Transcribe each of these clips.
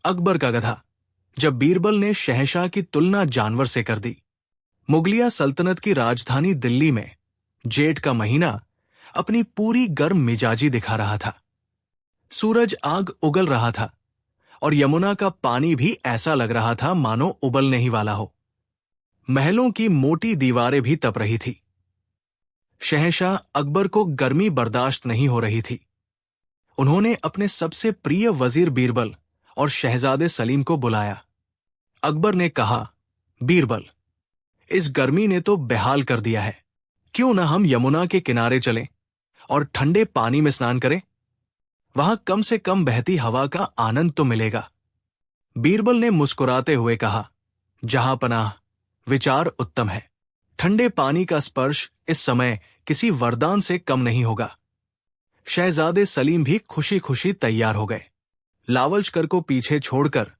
अकबर का गधा। जब बीरबल ने शहंशाह की तुलना जानवर से कर दी। मुगलिया सल्तनत की राजधानी दिल्ली में जेठ का महीना अपनी पूरी गर्म मिजाजी दिखा रहा था। सूरज आग उगल रहा था और यमुना का पानी भी ऐसा लग रहा था मानो उबलने ही वाला हो। महलों की मोटी दीवारें भी तप रही थी। शहंशाह अकबर को गर्मी बर्दाश्त नहीं हो रही थी। उन्होंने अपने सबसे प्रिय वजीर बीरबल और शहजादे सलीम को बुलाया। अकबर ने कहा, बीरबल, इस गर्मी ने तो बेहाल कर दिया है। क्यों न हम यमुना के किनारे चलें और ठंडे पानी में स्नान करें? वहां कम से कम बहती हवा का आनंद तो मिलेगा। बीरबल ने मुस्कुराते हुए कहा, जहांपनाह, विचार उत्तम है। ठंडे पानी का स्पर्श इस समय किसी वरदान से कम नहीं होगा। शहजादे सलीम भी खुशी खुशी तैयार हो गए। लावलशकर को पीछे छोड़कर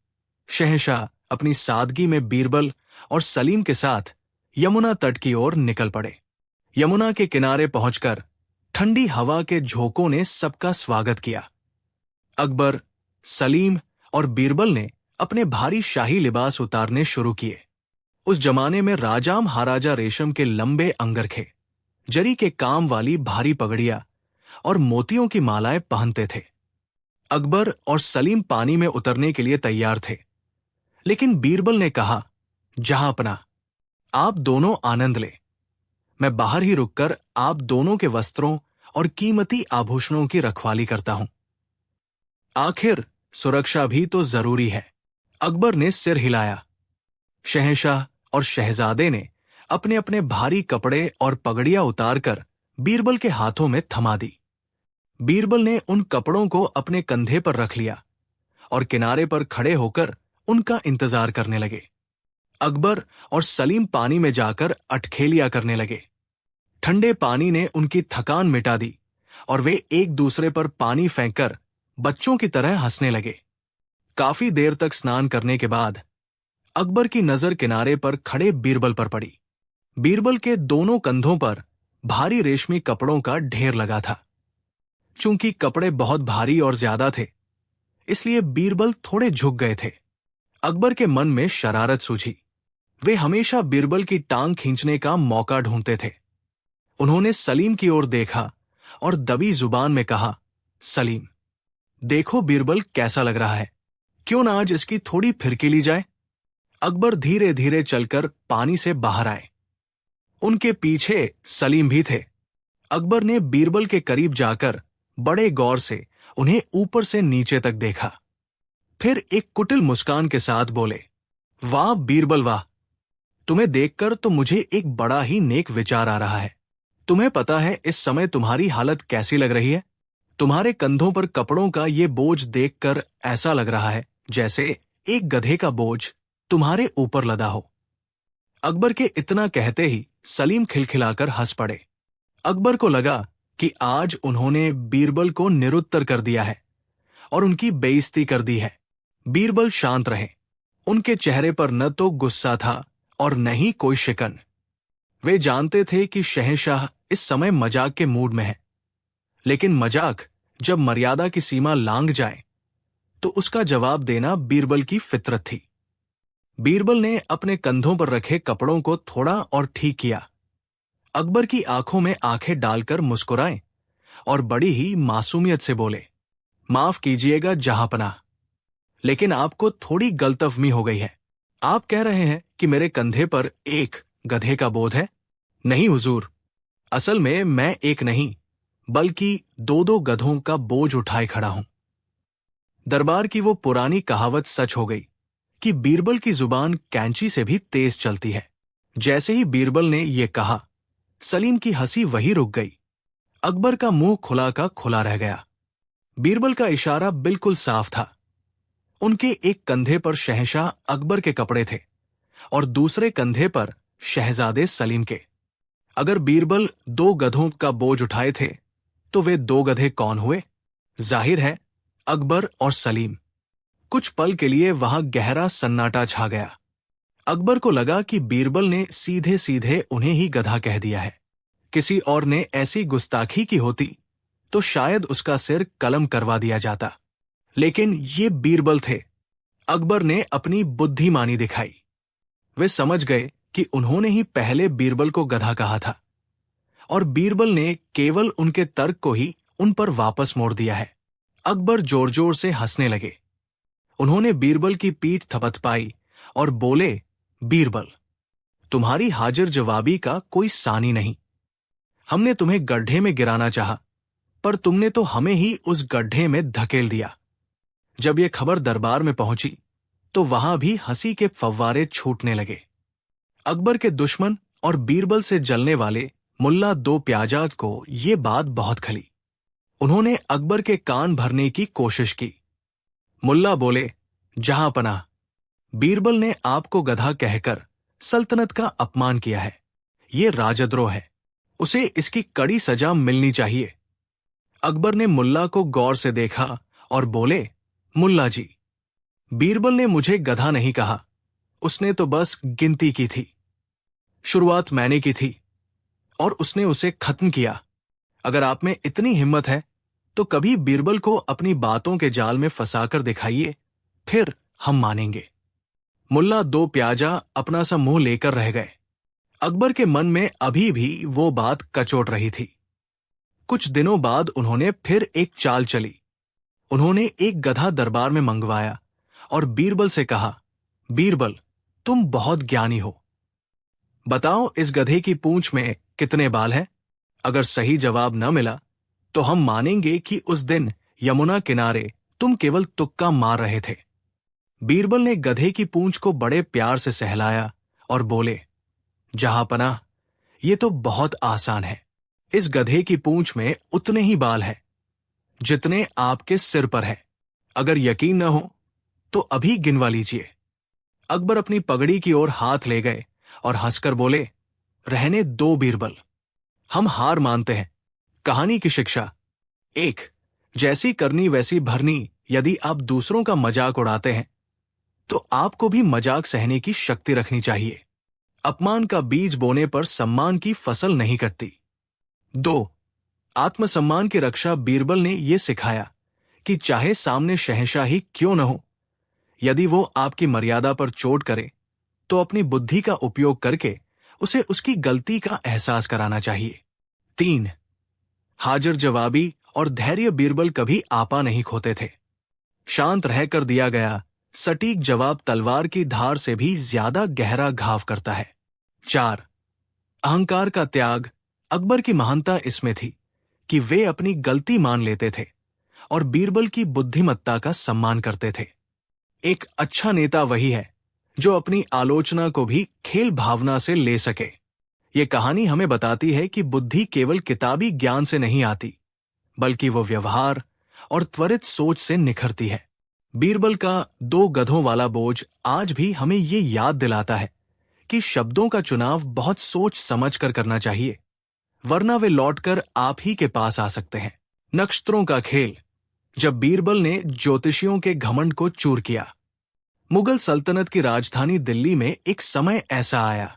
शहंशाह अपनी सादगी में बीरबल और सलीम के साथ यमुना तट की ओर निकल पड़े। यमुना के किनारे पहुंचकर ठंडी हवा के झोंकों ने सबका स्वागत किया। अकबर, सलीम और बीरबल ने अपने भारी शाही लिबास उतारने शुरू किए। उस जमाने में राजा महाराजा रेशम के लंबे अंगरखे, जरी के काम वाली भारी पगड़ियां और मोतियों की मालाएं पहनते थे। अकबर और सलीम पानी में उतरने के लिए तैयार थे, लेकिन बीरबल ने कहा, जहांपनाह, आप दोनों आनंद लें। मैं बाहर ही रुककर आप दोनों के वस्त्रों और कीमती आभूषणों की रखवाली करता हूं। आखिर सुरक्षा भी तो जरूरी है। अकबर ने सिर हिलाया। शहंशाह और शहजादे ने अपने अपने भारी कपड़े और पगड़ियां उतारकर बीरबल के हाथों में थमा दी। बीरबल ने उन कपड़ों को अपने कंधे पर रख लिया और किनारे पर खड़े होकर उनका इंतजार करने लगे। अकबर और सलीम पानी में जाकर अटखेलियां करने लगे। ठंडे पानी ने उनकी थकान मिटा दी और वे एक दूसरे पर पानी फेंककर बच्चों की तरह हंसने लगे। काफी देर तक स्नान करने के बाद अकबर की नजर किनारे पर खड़े बीरबल पर पड़ी। बीरबल के दोनों कंधों पर भारी रेशमी कपड़ों का ढेर लगा था। चूंकि कपड़े बहुत भारी और ज्यादा थे, इसलिए बीरबल थोड़े झुक गए थे। अकबर के मन में शरारत सूझी। वे हमेशा बीरबल की टांग खींचने का मौका ढूंढते थे। उन्होंने सलीम की ओर देखा और दबी जुबान में कहा, सलीम, देखो बीरबल कैसा लग रहा है। क्यों ना आज इसकी थोड़ी फिरकी ली जाए? अकबर धीरे धीरे चलकर पानी से बाहर आए। उनके पीछे सलीम भी थे। अकबर ने बीरबल के करीब जाकर बड़े गौर से उन्हें ऊपर से नीचे तक देखा। फिर एक कुटिल मुस्कान के साथ बोले, वाह बीरबल वाह, तुम्हें देखकर तो मुझे एक बड़ा ही नेक विचार आ रहा है। तुम्हें पता है इस समय तुम्हारी हालत कैसी लग रही है? तुम्हारे कंधों पर कपड़ों का ये बोझ देखकर ऐसा लग रहा है जैसे एक गधे का बोझ तुम्हारे ऊपर लदा हो। अकबर के इतना कहते ही सलीम खिलखिलाकर हंस पड़े। अकबर को लगा कि आज उन्होंने बीरबल को निरुत्तर कर दिया है और उनकी बेइज्जती कर दी है। बीरबल शांत रहे। उनके चेहरे पर न तो गुस्सा था और न ही कोई शिकन। वे जानते थे कि शहंशाह इस समय मजाक के मूड में है, लेकिन मजाक जब मर्यादा की सीमा लांघ जाए तो उसका जवाब देना बीरबल की फितरत थी। बीरबल ने अपने कंधों पर रखे कपड़ों को थोड़ा और ठीक किया। अकबर की आंखों में आंखें डालकर मुस्कुराए और बड़ी ही मासूमियत से बोले, माफ कीजिएगा जहांपनाह, लेकिन आपको थोड़ी गलतफहमी हो गई है। आप कह रहे हैं कि मेरे कंधे पर एक गधे का बोझ है? नहीं हुजूर, असल में मैं एक नहीं बल्कि दो दो गधों का बोझ उठाए खड़ा हूं। दरबार की वो पुरानी कहावत सच हो गई कि बीरबल की जुबान कैंची से भी तेज चलती है। जैसे ही बीरबल ने ये कहा, सलीम की हंसी वही रुक गई। अकबर का मुंह खुला का खुला रह गया। बीरबल का इशारा बिल्कुल साफ था। उनके एक कंधे पर शहंशाह अकबर के कपड़े थे और दूसरे कंधे पर शहजादे सलीम के। अगर बीरबल दो गधों का बोझ उठाए थे तो वे दो गधे कौन हुए? जाहिर है अकबर और सलीम। कुछ पल के लिए वहां गहरा सन्नाटा छा गया। अकबर को लगा कि बीरबल ने सीधे सीधे उन्हें ही गधा कह दिया है। किसी और ने ऐसी गुस्ताखी की होती तो शायद उसका सिर कलम करवा दिया जाता, लेकिन ये बीरबल थे। अकबर ने अपनी बुद्धिमानी दिखाई। वे समझ गए कि उन्होंने ही पहले बीरबल को गधा कहा था और बीरबल ने केवल उनके तर्क को ही उन पर वापस मोड़ दिया है। अकबर जोर जोर से हंसने लगे। उन्होंने बीरबल की पीठ थपथपाई और बोले, बीरबल, तुम्हारी हाजिर जवाबी का कोई सानी नहीं। हमने तुम्हें गड्ढे में गिराना चाहा, पर तुमने तो हमें ही उस गड्ढे में धकेल दिया। जब यह खबर दरबार में पहुंची तो वहां भी हंसी के फव्वारे छूटने लगे। अकबर के दुश्मन और बीरबल से जलने वाले मुल्ला दो प्याजा को ये बात बहुत खली। उन्होंने अकबर के कान भरने की कोशिश की। मुल्ला बोले, जहां पनाह, बीरबल ने आपको गधा कहकर सल्तनत का अपमान किया है। ये राजद्रोह है, उसे इसकी कड़ी सजा मिलनी चाहिए। अकबर ने मुल्ला को गौर से देखा और बोले, मुल्ला जी, बीरबल ने मुझे गधा नहीं कहा, उसने तो बस गिनती की थी। शुरुआत मैंने की थी और उसने उसे खत्म किया। अगर आप में इतनी हिम्मत है तो कभी बीरबल को अपनी बातों के जाल में फंसाकर दिखाइए, फिर हम मानेंगे। मुल्ला दो प्याजा अपना सा मुंह लेकर रह गए। अकबर के मन में अभी भी वो बात कचोट रही थी। कुछ दिनों बाद उन्होंने फिर एक चाल चली। उन्होंने एक गधा दरबार में मंगवाया और बीरबल से कहा, बीरबल, तुम बहुत ज्ञानी हो, बताओ इस गधे की पूंछ में कितने बाल हैं? अगर सही जवाब न मिला तो हम मानेंगे कि उस दिन यमुना किनारे तुम केवल तुक्का मार रहे थे। बीरबल ने गधे की पूंछ को बड़े प्यार से सहलाया और बोले, जहांपनाह, ये तो बहुत आसान है। इस गधे की पूंछ में उतने ही बाल हैं जितने आपके सिर पर है। अगर यकीन न हो तो अभी गिनवा लीजिए। अकबर अपनी पगड़ी की ओर हाथ ले गए और हंसकर बोले, रहने दो बीरबल, हम हार मानते हैं। कहानी की शिक्षा: 1. जैसी करनी वैसी भरनी। यदि आप दूसरों का मजाक उड़ाते हैं तो आपको भी मजाक सहने की शक्ति रखनी चाहिए। अपमान का बीज बोने पर सम्मान की फसल नहीं कटती। 2. आत्मसम्मान की रक्षा बीरबल ने यह सिखाया कि चाहे सामने शहंशाही क्यों न हो, यदि वो आपकी मर्यादा पर चोट करे तो अपनी बुद्धि का उपयोग करके उसे उसकी गलती का एहसास कराना चाहिए। 3. हाजिर जवाबी और धैर्य बीरबल कभी आपा नहीं खोते थे। शांत रहकर दिया गया सटीक जवाब तलवार की धार से भी ज्यादा गहरा घाव करता है। 4. अहंकार का त्याग। अकबर की महानता इसमें थी कि वे अपनी गलती मान लेते थे और बीरबल की बुद्धिमत्ता का सम्मान करते थे। एक अच्छा नेता वही है जो अपनी आलोचना को भी खेल भावना से ले सके। ये कहानी हमें बताती है कि बुद्धि केवल किताबी ज्ञान से नहीं आती, बल्कि वो व्यवहार और त्वरित सोच से निखरती है। बीरबल का दो गधों वाला बोझ आज भी हमें ये याद दिलाता है कि शब्दों का चुनाव बहुत सोच समझ कर करना चाहिए, वरना वे लौटकर आप ही के पास आ सकते हैं। नक्षत्रों का खेल। जब बीरबल ने ज्योतिषियों के घमंड को चूर किया। मुगल सल्तनत की राजधानी दिल्ली में एक समय ऐसा आया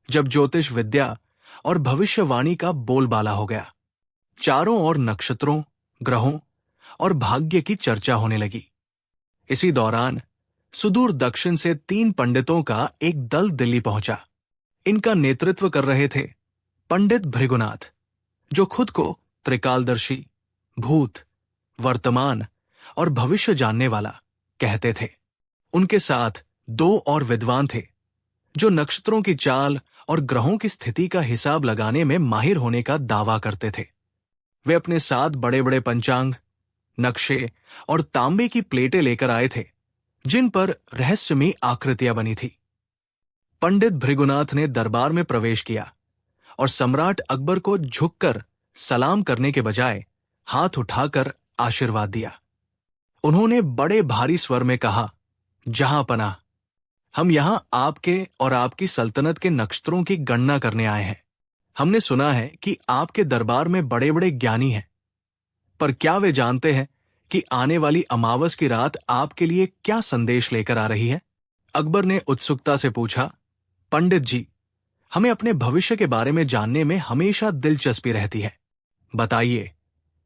जब ज्योतिष विद्या और भविष्यवाणी का बोलबाला हो गया। चारों ओर नक्षत्रों, ग्रहों और भाग्य की चर्चा होने लगी। इसी दौरान सुदूर दक्षिण से 3 पंडितों का एक दल दिल्ली पहुंचा। इनका नेतृत्व कर रहे थे पंडित भृगुनाथ, जो खुद को त्रिकालदर्शी, भूत, वर्तमान और भविष्य जानने वाला कहते थे। उनके साथ 2 और विद्वान थे जो नक्षत्रों की चाल और ग्रहों की स्थिति का हिसाब लगाने में माहिर होने का दावा करते थे। वे अपने साथ बड़े बड़े पंचांग, नक्शे और तांबे की प्लेटें लेकर आए थे जिन पर रहस्यमयी आकृतियां बनी थी। पंडित भृगुनाथ ने दरबार में प्रवेश किया और सम्राट अकबर को झुककर सलाम करने के बजाय हाथ उठाकर आशीर्वाद दिया। उन्होंने बड़े भारी स्वर में कहा, जहांपनाह, हम यहां आपके और आपकी सल्तनत के नक्षत्रों की गणना करने आए हैं। हमने सुना है कि आपके दरबार में बड़े बड़े ज्ञानी हैं, पर क्या वे जानते हैं कि आने वाली अमावस की रात आपके लिए क्या संदेश लेकर आ रही है? अकबर ने उत्सुकता से पूछा, पंडित जी, हमें अपने भविष्य के बारे में जानने में हमेशा दिलचस्पी रहती है। बताइए,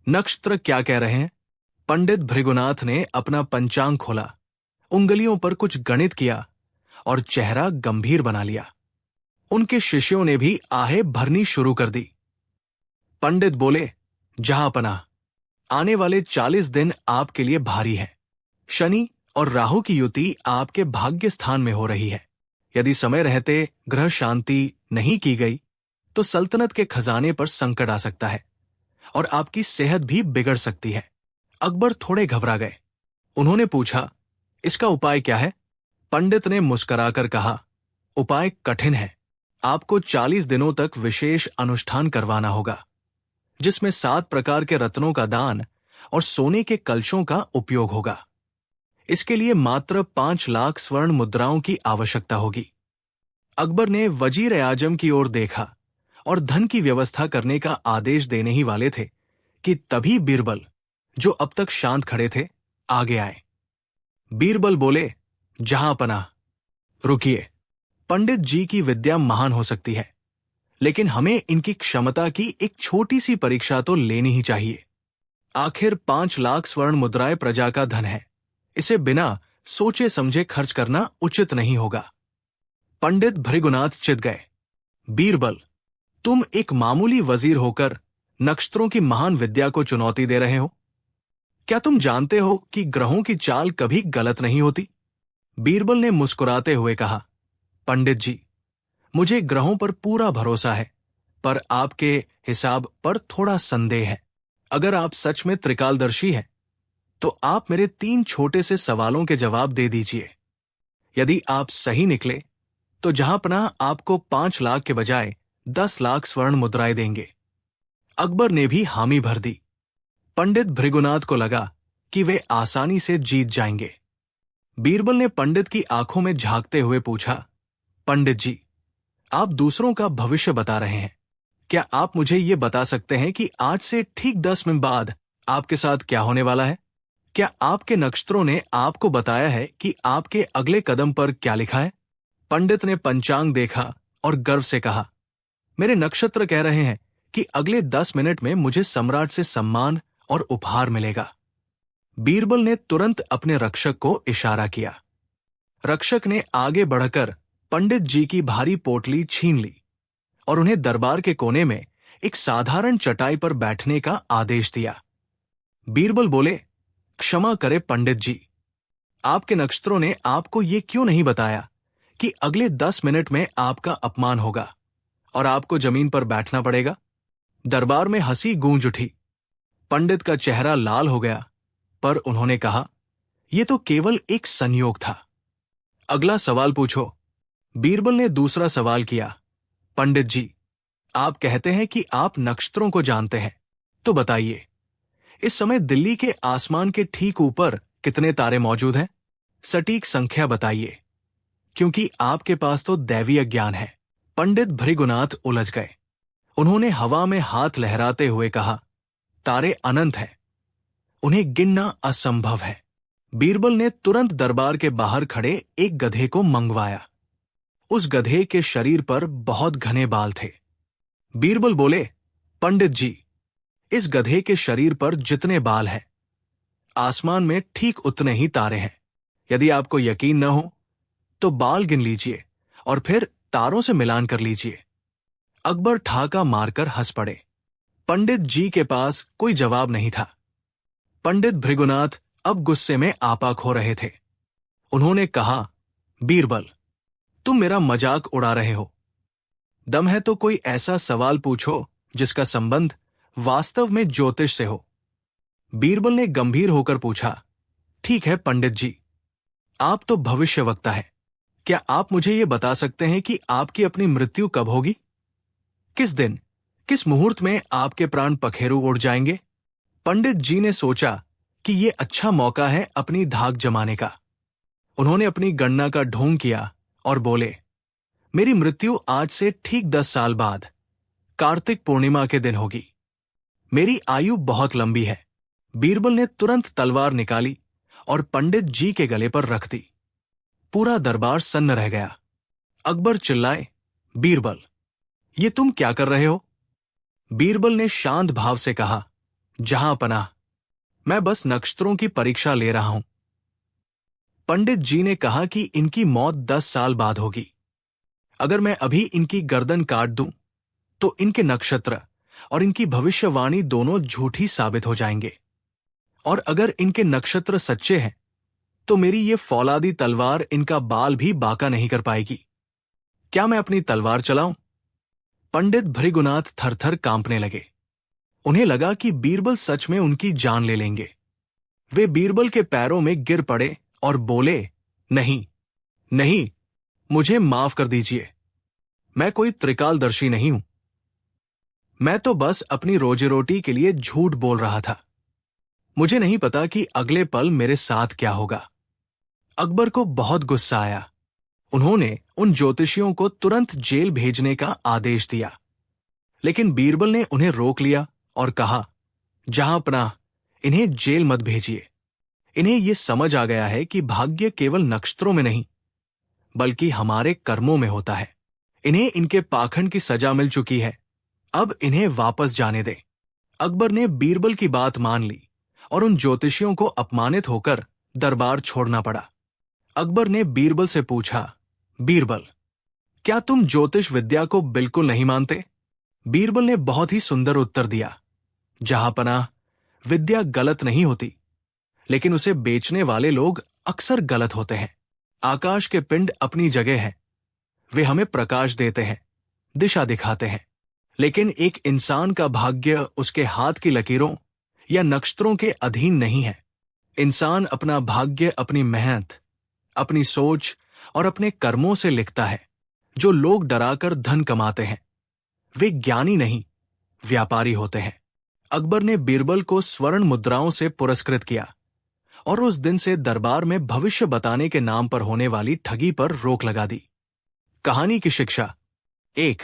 नक्षत्र क्या कह रहे हैं? पंडित भृगुनाथ ने अपना पंचांग खोला। उंगलियों पर कुछ गणित किया और चेहरा गंभीर बना लिया। उनके शिष्यों ने भी आहें भरनी शुरू कर दी। पंडित बोले, जहांपनाह, आने वाले 40 दिन आपके लिए भारी हैं। शनि और राहु की युति आपके भाग्य स्थान में हो रही है। यदि समय रहते ग्रह शांति नहीं की गई तो सल्तनत के खजाने पर संकट आ सकता है और आपकी सेहत भी बिगड़ सकती है। अकबर थोड़े घबरा गए। उन्होंने पूछा, इसका उपाय क्या है? पंडित ने मुस्कुराकर कहा, उपाय कठिन है। आपको 40 दिनों तक विशेष अनुष्ठान करवाना होगा, जिसमें 7 प्रकार के रत्नों का दान और सोने के कलशों का उपयोग होगा। इसके लिए मात्र 5 लाख स्वर्ण मुद्राओं की आवश्यकता होगी। अकबर ने वजीर आजम की ओर देखा और धन की व्यवस्था करने का आदेश देने ही वाले थे कि तभी बीरबल, जो अब तक शांत खड़े थे, आगे आए। बीरबल बोले, जहांपनाह, रुकिए। पंडित जी की विद्या महान हो सकती है, लेकिन हमें इनकी क्षमता की एक छोटी सी परीक्षा तो लेनी ही चाहिए। आखिर 5 लाख स्वर्ण मुद्राएं प्रजा का धन है। इसे बिना सोचे समझे खर्च करना उचित नहीं होगा। पंडित भृगुनाथ चिढ़ गए। बीरबल, तुम एक मामूली वजीर होकर नक्षत्रों की महान विद्या को चुनौती दे रहे हो? क्या तुम जानते हो कि ग्रहों की चाल कभी गलत नहीं होती? बीरबल ने मुस्कुराते हुए कहा, पंडित जी, मुझे ग्रहों पर पूरा भरोसा है, पर आपके हिसाब पर थोड़ा संदेह है। अगर आप सच में त्रिकालदर्शी हैं, तो आप मेरे 3 छोटे से सवालों के जवाब दे दीजिए। यदि आप सही निकले तो जहांपनाह आपको 5 लाख के बजाय 10 लाख स्वर्ण मुद्राएं देंगे। अकबर ने भी हामी भर दी। पंडित भृगुनाथ को लगा कि वे आसानी से जीत जाएंगे। बीरबल ने पंडित की आंखों में झांकते हुए पूछा, पंडित जी, आप दूसरों का भविष्य बता रहे हैं। क्या आप मुझे ये बता सकते हैं कि आज से ठीक 10 मिनट बाद आपके साथ क्या होने वाला है? क्या आपके नक्षत्रों ने आपको बताया है कि आपके अगले कदम पर क्या लिखा है? पंडित ने पंचांग देखा और गर्व से कहा, मेरे नक्षत्र कह रहे हैं कि अगले 10 मिनट में मुझे सम्राट से सम्मान और उपहार मिलेगा। बीरबल ने तुरंत अपने रक्षक को इशारा किया। रक्षक ने आगे बढ़कर पंडित जी की भारी पोटली छीन ली और उन्हें दरबार के कोने में एक साधारण चटाई पर बैठने का आदेश दिया। बीरबल बोले, क्षमा करे पंडित जी, आपके नक्षत्रों ने आपको ये क्यों नहीं बताया कि अगले 10 मिनट में आपका अपमान होगा और आपको जमीन पर बैठना पड़ेगा? दरबार में हंसी गूंज उठी। पंडित का चेहरा लाल हो गया, पर उन्होंने कहा, यह तो केवल एक संयोग था। अगला सवाल पूछो। बीरबल ने दूसरा सवाल किया। पंडित जी, आप कहते हैं कि आप नक्षत्रों को जानते हैं, तो बताइए, इस समय दिल्ली के आसमान के ठीक ऊपर कितने तारे मौजूद हैं? सटीक संख्या बताइए, क्योंकि आपके पास तो दैवीय ज्ञान है। पंडित भृगुनाथ उलझ गए। उन्होंने हवा में हाथ लहराते हुए कहा, तारे अनंत हैं, उन्हें गिनना असंभव है। बीरबल ने तुरंत दरबार के बाहर खड़े एक गधे को मंगवाया। उस गधे के शरीर पर बहुत घने बाल थे। बीरबल बोले, पंडित जी, इस गधे के शरीर पर जितने बाल हैं, आसमान में ठीक उतने ही तारे हैं। यदि आपको यकीन न हो तो बाल गिन लीजिए और फिर तारों से मिलान कर लीजिए। अकबर ठाका मारकर हंस पड़े। पंडित जी के पास कोई जवाब नहीं था। पंडित भृगुनाथ अब गुस्से में आपाक हो रहे थे। उन्होंने कहा, बीरबल, तुम मेरा मजाक उड़ा रहे हो। दम है तो कोई ऐसा सवाल पूछो जिसका संबंध वास्तव में ज्योतिष से हो। बीरबल ने गंभीर होकर पूछा, ठीक है पंडित जी, आप तो भविष्यवक्ता हैं। क्या आप मुझे ये बता सकते हैं कि आपकी अपनी मृत्यु कब होगी? किस दिन, किस मुहूर्त में आपके प्राण पखेरु उड़ जाएंगे? पंडित जी ने सोचा कि ये अच्छा मौका है अपनी धाक जमाने का। उन्होंने अपनी गणना का ढोंग किया और बोले, मेरी मृत्यु आज से ठीक 10 साल बाद कार्तिक पूर्णिमा के दिन होगी। मेरी आयु बहुत लंबी है। बीरबल ने तुरंत तलवार निकाली और पंडित जी के गले पर रख दी। पूरा दरबार सन्न रह गया। अकबर चिल्लाए, बीरबल, ये तुम क्या कर रहे हो? बीरबल ने शांत भाव से कहा, जहांपनाह, मैं बस नक्षत्रों की परीक्षा ले रहा हूं। पंडित जी ने कहा कि इनकी मौत 10 साल बाद होगी। अगर मैं अभी इनकी गर्दन काट दूं तो इनके नक्षत्र और इनकी भविष्यवाणी दोनों झूठी साबित हो जाएंगे। और अगर इनके नक्षत्र सच्चे हैं तो मेरी ये फौलादी तलवार इनका बाल भी बांका नहीं कर पाएगी। क्या मैं अपनी तलवार चलाऊं? पंडित भृगुनाथ थरथर कांपने लगे। उन्हें लगा कि बीरबल सच में उनकी जान ले लेंगे। वे बीरबल के पैरों में गिर पड़े और बोले, नहीं नहीं, मुझे माफ कर दीजिए। मैं कोई त्रिकालदर्शी नहीं हूं। मैं तो बस अपनी रोजी रोटी के लिए झूठ बोल रहा था। मुझे नहीं पता कि अगले पल मेरे साथ क्या होगा। अकबर को बहुत गुस्सा आया। उन्होंने उन ज्योतिषियों को तुरंत जेल भेजने का आदेश दिया। लेकिन बीरबल ने उन्हें रोक लिया और कहा, जहां पनाह, इन्हें जेल मत भेजिए। इन्हें यह समझ आ गया है कि भाग्य केवल नक्षत्रों में नहीं बल्कि हमारे कर्मों में होता है। इन्हें इनके पाखंड की सजा मिल चुकी है। अब इन्हें वापस जाने दें। अकबर ने बीरबल की बात मान ली और उन ज्योतिषियों को अपमानित होकर दरबार छोड़ना पड़ा। अकबर ने बीरबल से पूछा, बीरबल, क्या तुम ज्योतिष विद्या को बिल्कुल नहीं मानते? बीरबल ने बहुत ही सुंदर उत्तर दिया, जहां पनाह, विद्या गलत नहीं होती, लेकिन उसे बेचने वाले लोग अक्सर गलत होते हैं। आकाश के पिंड अपनी जगह है। वे हमें प्रकाश देते हैं, दिशा दिखाते हैं। लेकिन एक इंसान का भाग्य उसके हाथ की लकीरों या नक्षत्रों के अधीन नहीं है। इंसान अपना भाग्य अपनी मेहनत, अपनी सोच और अपने कर्मों से लिखता है। जो लोग डराकर धन कमाते हैं वे ज्ञानी नहीं, व्यापारी होते हैं। अकबर ने बीरबल को स्वर्ण मुद्राओं से पुरस्कृत किया और उस दिन से दरबार में भविष्य बताने के नाम पर होने वाली ठगी पर रोक लगा दी। कहानी की शिक्षा: 1.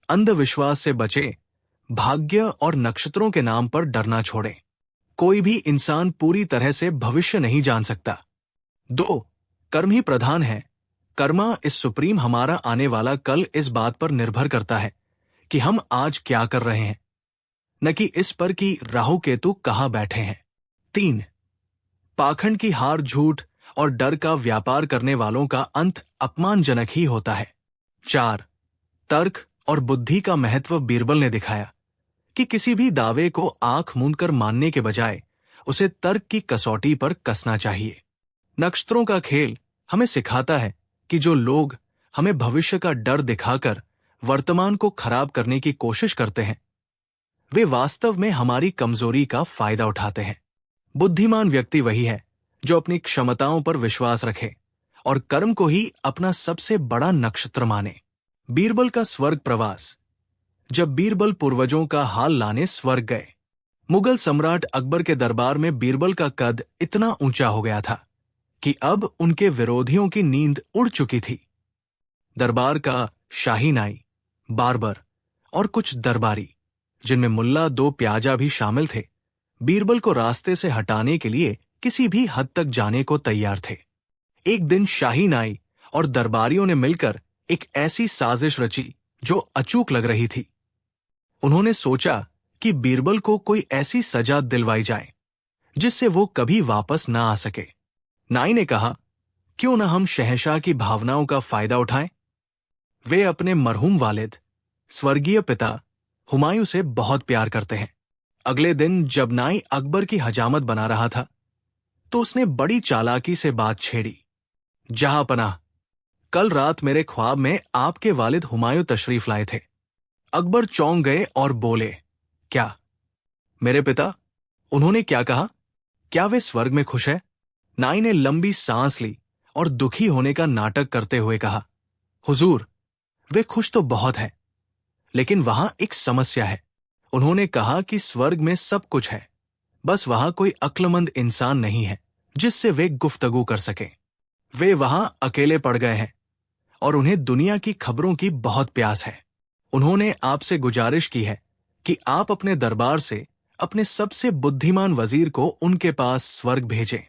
अंधविश्वास से बचे। भाग्य और नक्षत्रों के नाम पर डरना छोड़ें। कोई भी इंसान पूरी तरह से भविष्य नहीं जान सकता। 2. कर्म ही प्रधान है। कर्मा इस सुप्रीम हमारा आने वाला कल इस बात पर निर्भर करता है कि हम आज क्या कर रहे हैं, न कि इस पर कि राहु केतु कहां बैठे हैं। 3. पाखंड की हार, झूठ और डर का व्यापार करने वालों का अंत अपमानजनक ही होता है। 4. तर्क और बुद्धि का महत्व बीरबल ने दिखाया कि किसी भी दावे को आंख मूंदकर मानने के बजाय उसे तर्क की कसौटी पर कसना चाहिए। नक्षत्रों का खेल हमें सिखाता है कि जो लोग हमें भविष्य का डर दिखाकर वर्तमान को खराब करने की कोशिश करते हैं वे वास्तव में हमारी कमजोरी का फायदा उठाते हैं। बुद्धिमान व्यक्ति वही है जो अपनी क्षमताओं पर विश्वास रखे और कर्म को ही अपना सबसे बड़ा नक्षत्र माने। बीरबल का स्वर्ग प्रवास। जब बीरबल पूर्वजों का हाल लाने स्वर्ग गए, मुगल सम्राट अकबर के दरबार में बीरबल का कद इतना ऊंचा हो गया था कि अब उनके विरोधियों की नींद उड़ चुकी थी। दरबार का शाही नाई, बारबर और कुछ दरबारी, जिनमें मुल्ला 2 प्याजा भी शामिल थे, बीरबल को रास्ते से हटाने के लिए किसी भी हद तक जाने को तैयार थे। एक दिन शाही नाई और दरबारियों ने मिलकर एक ऐसी साजिश रची जो अचूक लग रही थी। उन्होंने सोचा कि बीरबल को कोई ऐसी सजा दिलवाई जाए जिससे वो कभी वापस ना आ सके। नाई ने कहा, क्यों न हम शहंशाह की भावनाओं का फायदा उठाएं? वे अपने मरहूम वालिद, स्वर्गीय पिता हुमायूं से बहुत प्यार करते हैं। अगले दिन जब नाई अकबर की हजामत बना रहा था तो उसने बड़ी चालाकी से बात छेड़ी, जहां पनाह, कल रात मेरे ख्वाब में आपके वालिद हुमायूं तशरीफ लाए थे। अकबर चौंक गए और बोले, क्या? मेरे पिता? उन्होंने क्या कहा? क्या वे स्वर्ग में खुश है? नाई ने लंबी सांस ली और दुखी होने का नाटक करते हुए कहा, हुजूर, वे खुश तो बहुत हैं, लेकिन वहां एक समस्या है। उन्होंने कहा कि स्वर्ग में सब कुछ है, बस वहां कोई अक्लमंद इंसान नहीं है जिससे वे गुफ्तगू कर सकें। वे वहां अकेले पड़ गए हैं और उन्हें दुनिया की खबरों की बहुत प्यास है। उन्होंने आपसे गुजारिश की है कि आप अपने दरबार से अपने सबसे बुद्धिमान वजीर को उनके पास स्वर्ग भेजें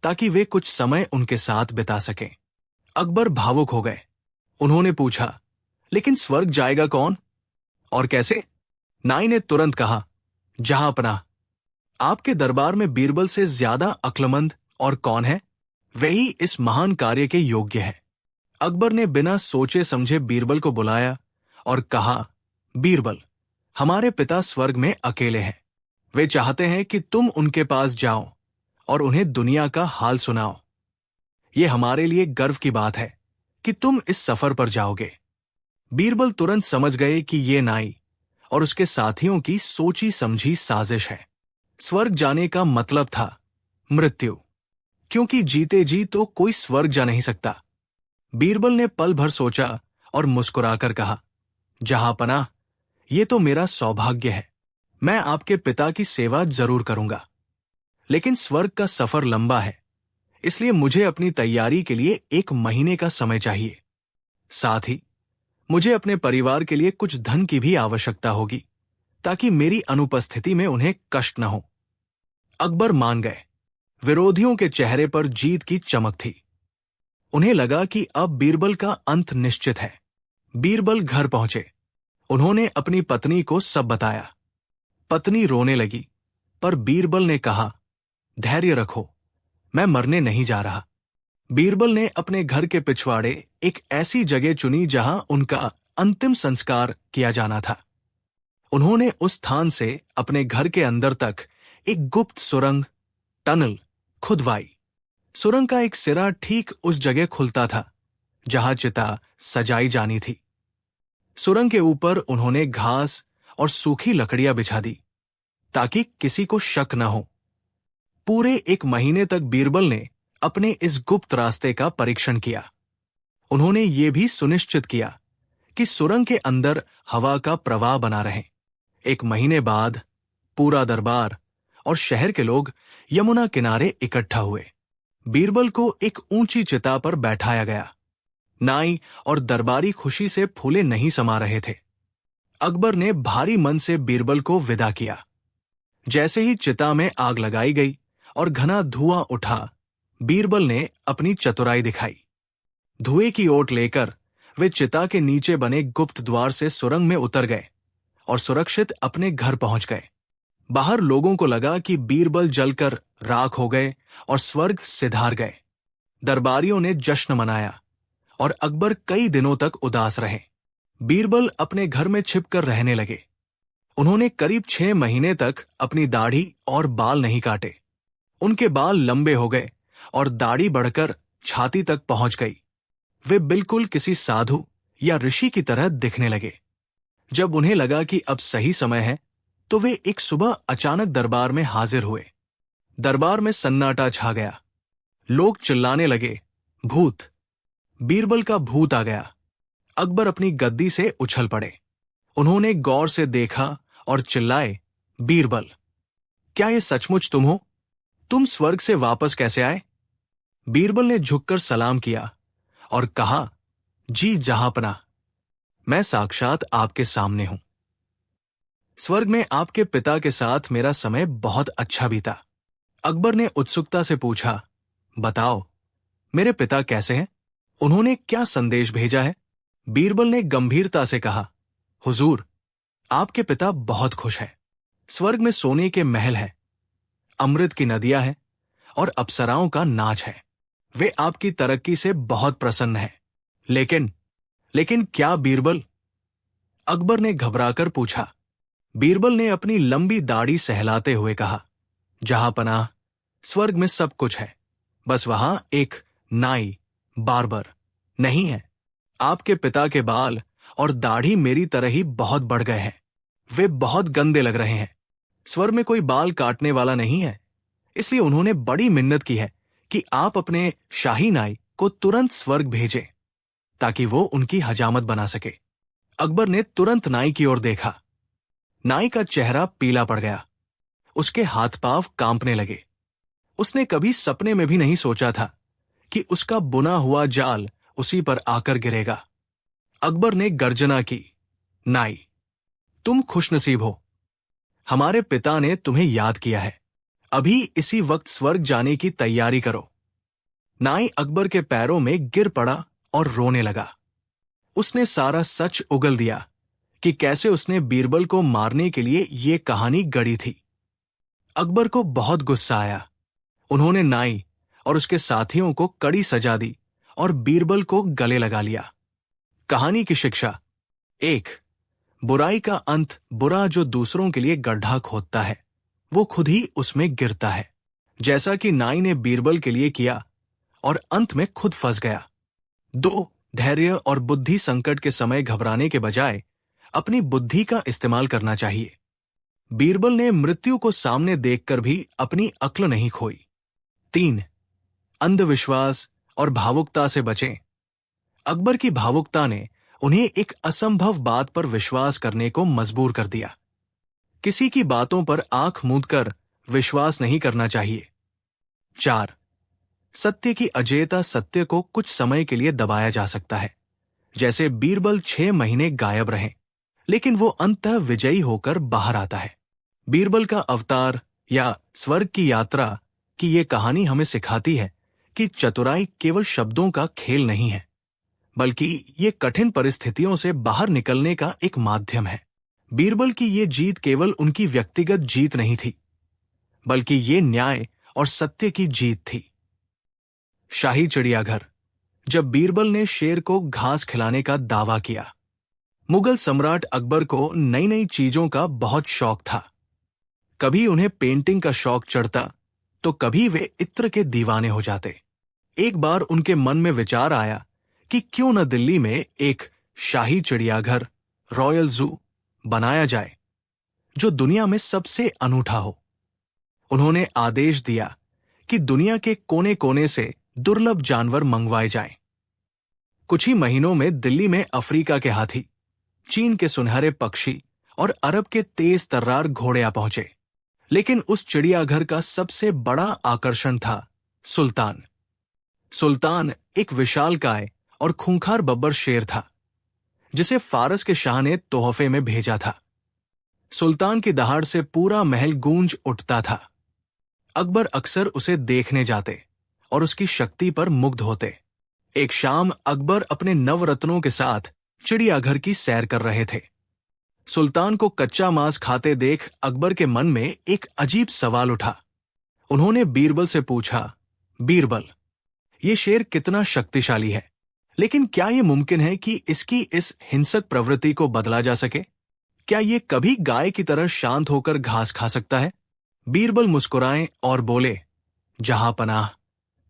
ताकि वे कुछ समय उनके साथ बिता सकें। अकबर भावुक हो गए। उन्होंने पूछा, लेकिन स्वर्ग जाएगा कौन और कैसे? नाई ने तुरंत कहा, जहां पनाह, आपके दरबार में बीरबल से ज्यादा अक्लमंद और कौन है? वही इस महान कार्य के योग्य है। अकबर ने बिना सोचे समझे बीरबल को बुलाया और कहा, बीरबल, हमारे पिता स्वर्ग में अकेले हैं। वे चाहते हैं कि तुम उनके पास जाओ और उन्हें दुनिया का हाल सुनाओ। ये हमारे लिए गर्व की बात है कि तुम इस सफर पर जाओगे। बीरबल तुरंत समझ गए कि ये नाई और उसके साथियों की सोची समझी साजिश है। स्वर्ग जाने का मतलब था मृत्यु, क्योंकि जीते जी तो कोई स्वर्ग जा नहीं सकता। बीरबल ने पल भर सोचा और मुस्कुराकर कहा, जहांपनाह, ये तो मेरा सौभाग्य है। मैं आपके पिता की सेवा जरूर करूंगा, लेकिन स्वर्ग का सफर लंबा है, इसलिए मुझे अपनी तैयारी के लिए 1 महीने का समय चाहिए। साथ ही मुझे अपने परिवार के लिए कुछ धन की भी आवश्यकता होगी, ताकि मेरी अनुपस्थिति में उन्हें कष्ट न हो। अकबर मान गए। विरोधियों के चेहरे पर जीत की चमक थी। उन्हें लगा कि अब बीरबल का अंत निश्चित है। बीरबल घर पहुंचे। उन्होंने अपनी पत्नी को सब बताया। पत्नी रोने लगी, पर बीरबल ने कहा, धैर्य रखो, मैं मरने नहीं जा रहा। बीरबल ने अपने घर के पिछवाड़े एक ऐसी जगह चुनी जहां उनका अंतिम संस्कार किया जाना था। उन्होंने उस स्थान से अपने घर के अंदर तक एक गुप्त सुरंग, टनल खुदवाई। सुरंग का एक सिरा ठीक उस जगह खुलता था जहां चिता सजाई जानी थी। सुरंग के ऊपर उन्होंने घास और सूखी लकड़ियां बिछा दी, ताकि किसी को शक न हो। पूरे 1 महीने तक बीरबल ने अपने इस गुप्त रास्ते का परीक्षण किया। उन्होंने ये भी सुनिश्चित किया कि सुरंग के अंदर हवा का प्रवाह बना रहे। 1 महीने बाद पूरा दरबार और शहर के लोग यमुना किनारे इकट्ठा हुए। बीरबल को एक ऊंची चिता पर बैठाया गया। नाई और दरबारी खुशी से फूले नहीं समा रहे थे। अकबर ने भारी मन से बीरबल को विदा किया। जैसे ही चिता में आग लगाई गई और घना धुआं उठा, बीरबल ने अपनी चतुराई दिखाई। धुएं की ओट लेकर वे चिता के नीचे बने गुप्त द्वार से सुरंग में उतर गए और सुरक्षित अपने घर पहुंच गए। बाहर लोगों को लगा कि बीरबल जलकर राख हो गए और स्वर्ग सिधार गए। दरबारियों ने जश्न मनाया और अकबर कई दिनों तक उदास रहे। बीरबल अपने घर में छिपकर रहने लगे। उन्होंने करीब 6 महीने तक अपनी दाढ़ी और बाल नहीं काटे। उनके बाल लंबे हो गए और दाढ़ी बढ़कर छाती तक पहुंच गई। वे बिल्कुल किसी साधु या ऋषि की तरह दिखने लगे। जब उन्हें लगा कि अब सही समय है, तो वे एक सुबह अचानक दरबार में हाजिर हुए। दरबार में सन्नाटा छा गया। लोग चिल्लाने लगे, भूत! बीरबल का भूत आ गया। अकबर अपनी गद्दी से उछल पड़े। उन्होंने गौर से देखा और चिल्लाए, बीरबल, क्या ये सचमुच तुम हो? तुम स्वर्ग से वापस कैसे आए? बीरबल ने झुककर सलाम किया और कहा, जी जहांपनाह, मैं साक्षात आपके सामने हूं। स्वर्ग में आपके पिता के साथ मेरा समय बहुत अच्छा बीता। अकबर ने उत्सुकता से पूछा, बताओ, मेरे पिता कैसे हैं? उन्होंने क्या संदेश भेजा है? बीरबल ने गंभीरता से कहा, हुजूर, आपके पिता बहुत खुश हैं। स्वर्ग में सोने के महल है, अमृत की नदियां हैं और अप्सराओं का नाच है। वे आपकी तरक्की से बहुत प्रसन्न हैं। लेकिन क्या बीरबल? अकबर ने घबराकर पूछा। बीरबल ने अपनी लंबी दाढ़ी सहलाते हुए कहा, जहांपनाह, स्वर्ग में सब कुछ है, बस वहां एक नाई, बार्बर नहीं है। आपके पिता के बाल और दाढ़ी मेरी तरह ही बहुत बढ़ गए हैं। वे बहुत गंदे लग रहे हैं। स्वर्ग में कोई बाल काटने वाला नहीं है, इसलिए उन्होंने बड़ी मिन्नत की है कि आप अपने शाही नाई को तुरंत स्वर्ग भेजें, ताकि वो उनकी हजामत बना सके। अकबर ने तुरंत नाई की ओर देखा। नाई का चेहरा पीला पड़ गया। उसके हाथ पांव कांपने लगे। उसने कभी सपने में भी नहीं सोचा था कि उसका बुना हुआ जाल उसी पर आकर गिरेगा। अकबर ने गर्जना की, नाई, तुम खुशनसीब हो। हमारे पिता ने तुम्हें याद किया है। अभी इसी वक्त स्वर्ग जाने की तैयारी करो। नाई अकबर के पैरों में गिर पड़ा और रोने लगा। उसने सारा सच उगल दिया कि कैसे उसने बीरबल को मारने के लिए ये कहानी गढ़ी थी। अकबर को बहुत गुस्सा आया। उन्होंने नाई और उसके साथियों को कड़ी सजा दी और बीरबल को गले लगा लिया। कहानी की शिक्षा। 1. बुराई का अंत बुरा जो दूसरों के लिए गड्ढा खोदता है, वो खुद ही उसमें गिरता है, जैसा कि नाई ने बीरबल के लिए किया और अंत में खुद फंस गया। 2. धैर्य और बुद्धि। संकट के समय घबराने के बजाय अपनी बुद्धि का इस्तेमाल करना चाहिए। बीरबल ने मृत्यु को सामने देखकर भी अपनी अक्ल नहीं खोई। 3. अंधविश्वास और भावुकता से बचें। अकबर की भावुकता ने उन्हें एक असंभव बात पर विश्वास करने को मजबूर कर दिया। किसी की बातों पर आंख मूंदकर विश्वास नहीं करना चाहिए। 4. सत्य की अजेयता। सत्य को कुछ समय के लिए दबाया जा सकता है, जैसे बीरबल 6 महीने गायब रहे, लेकिन वो अंततः विजयी होकर बाहर आता है। बीरबल का अवतार या स्वर्ग की यात्रा की ये कहानी हमें सिखाती है कि चतुराई केवल शब्दों का खेल नहीं है, बल्कि ये कठिन परिस्थितियों से बाहर निकलने का एक माध्यम है। बीरबल की ये जीत केवल उनकी व्यक्तिगत जीत नहीं थी, बल्कि ये न्याय और सत्य की जीत थी। शाही चिड़ियाघर। जब बीरबल ने शेर को घास खिलाने का दावा किया, मुगल सम्राट अकबर को नई नई चीजों का बहुत शौक था। कभी उन्हें पेंटिंग का शौक चढ़ता, तो कभी वे इत्र के दीवाने हो जाते। एक बार उनके मन में विचार आया कि क्यों न दिल्ली में एक शाही चिड़ियाघर, रॉयल जू बनाया जाए, जो दुनिया में सबसे अनूठा हो। उन्होंने आदेश दिया कि दुनिया के कोने कोने से दुर्लभ जानवर मंगवाए जाएं। कुछ ही महीनों में दिल्ली में अफ्रीका के हाथी, चीन के सुनहरे पक्षी और अरब के तेज तर्रार घोड़े आ पहुंचे। लेकिन उस चिड़ियाघर का सबसे बड़ा आकर्षण था सुल्तान। सुल्तान एक विशालकाय और खूंखार बब्बर शेर था, जिसे फारस के शाह ने तोहफे में भेजा था। सुल्तान की दहाड़ से पूरा महल गूंज उठता था। अकबर अक्सर उसे देखने जाते और उसकी शक्ति पर मुग्ध होते। एक शाम अकबर अपने नवरत्नों के साथ चिड़ियाघर की सैर कर रहे थे। सुल्तान को कच्चा मांस खाते देख अकबर के मन में एक अजीब सवाल उठा। उन्होंने बीरबल से पूछा, बीरबल, ये शेर कितना शक्तिशाली है, लेकिन क्या यह मुमकिन है कि इसकी इस हिंसक प्रवृत्ति को बदला जा सके? क्या ये कभी गाय की तरह शांत होकर घास खा सकता है? बीरबल मुस्कुराए और बोले, जहां पनाह,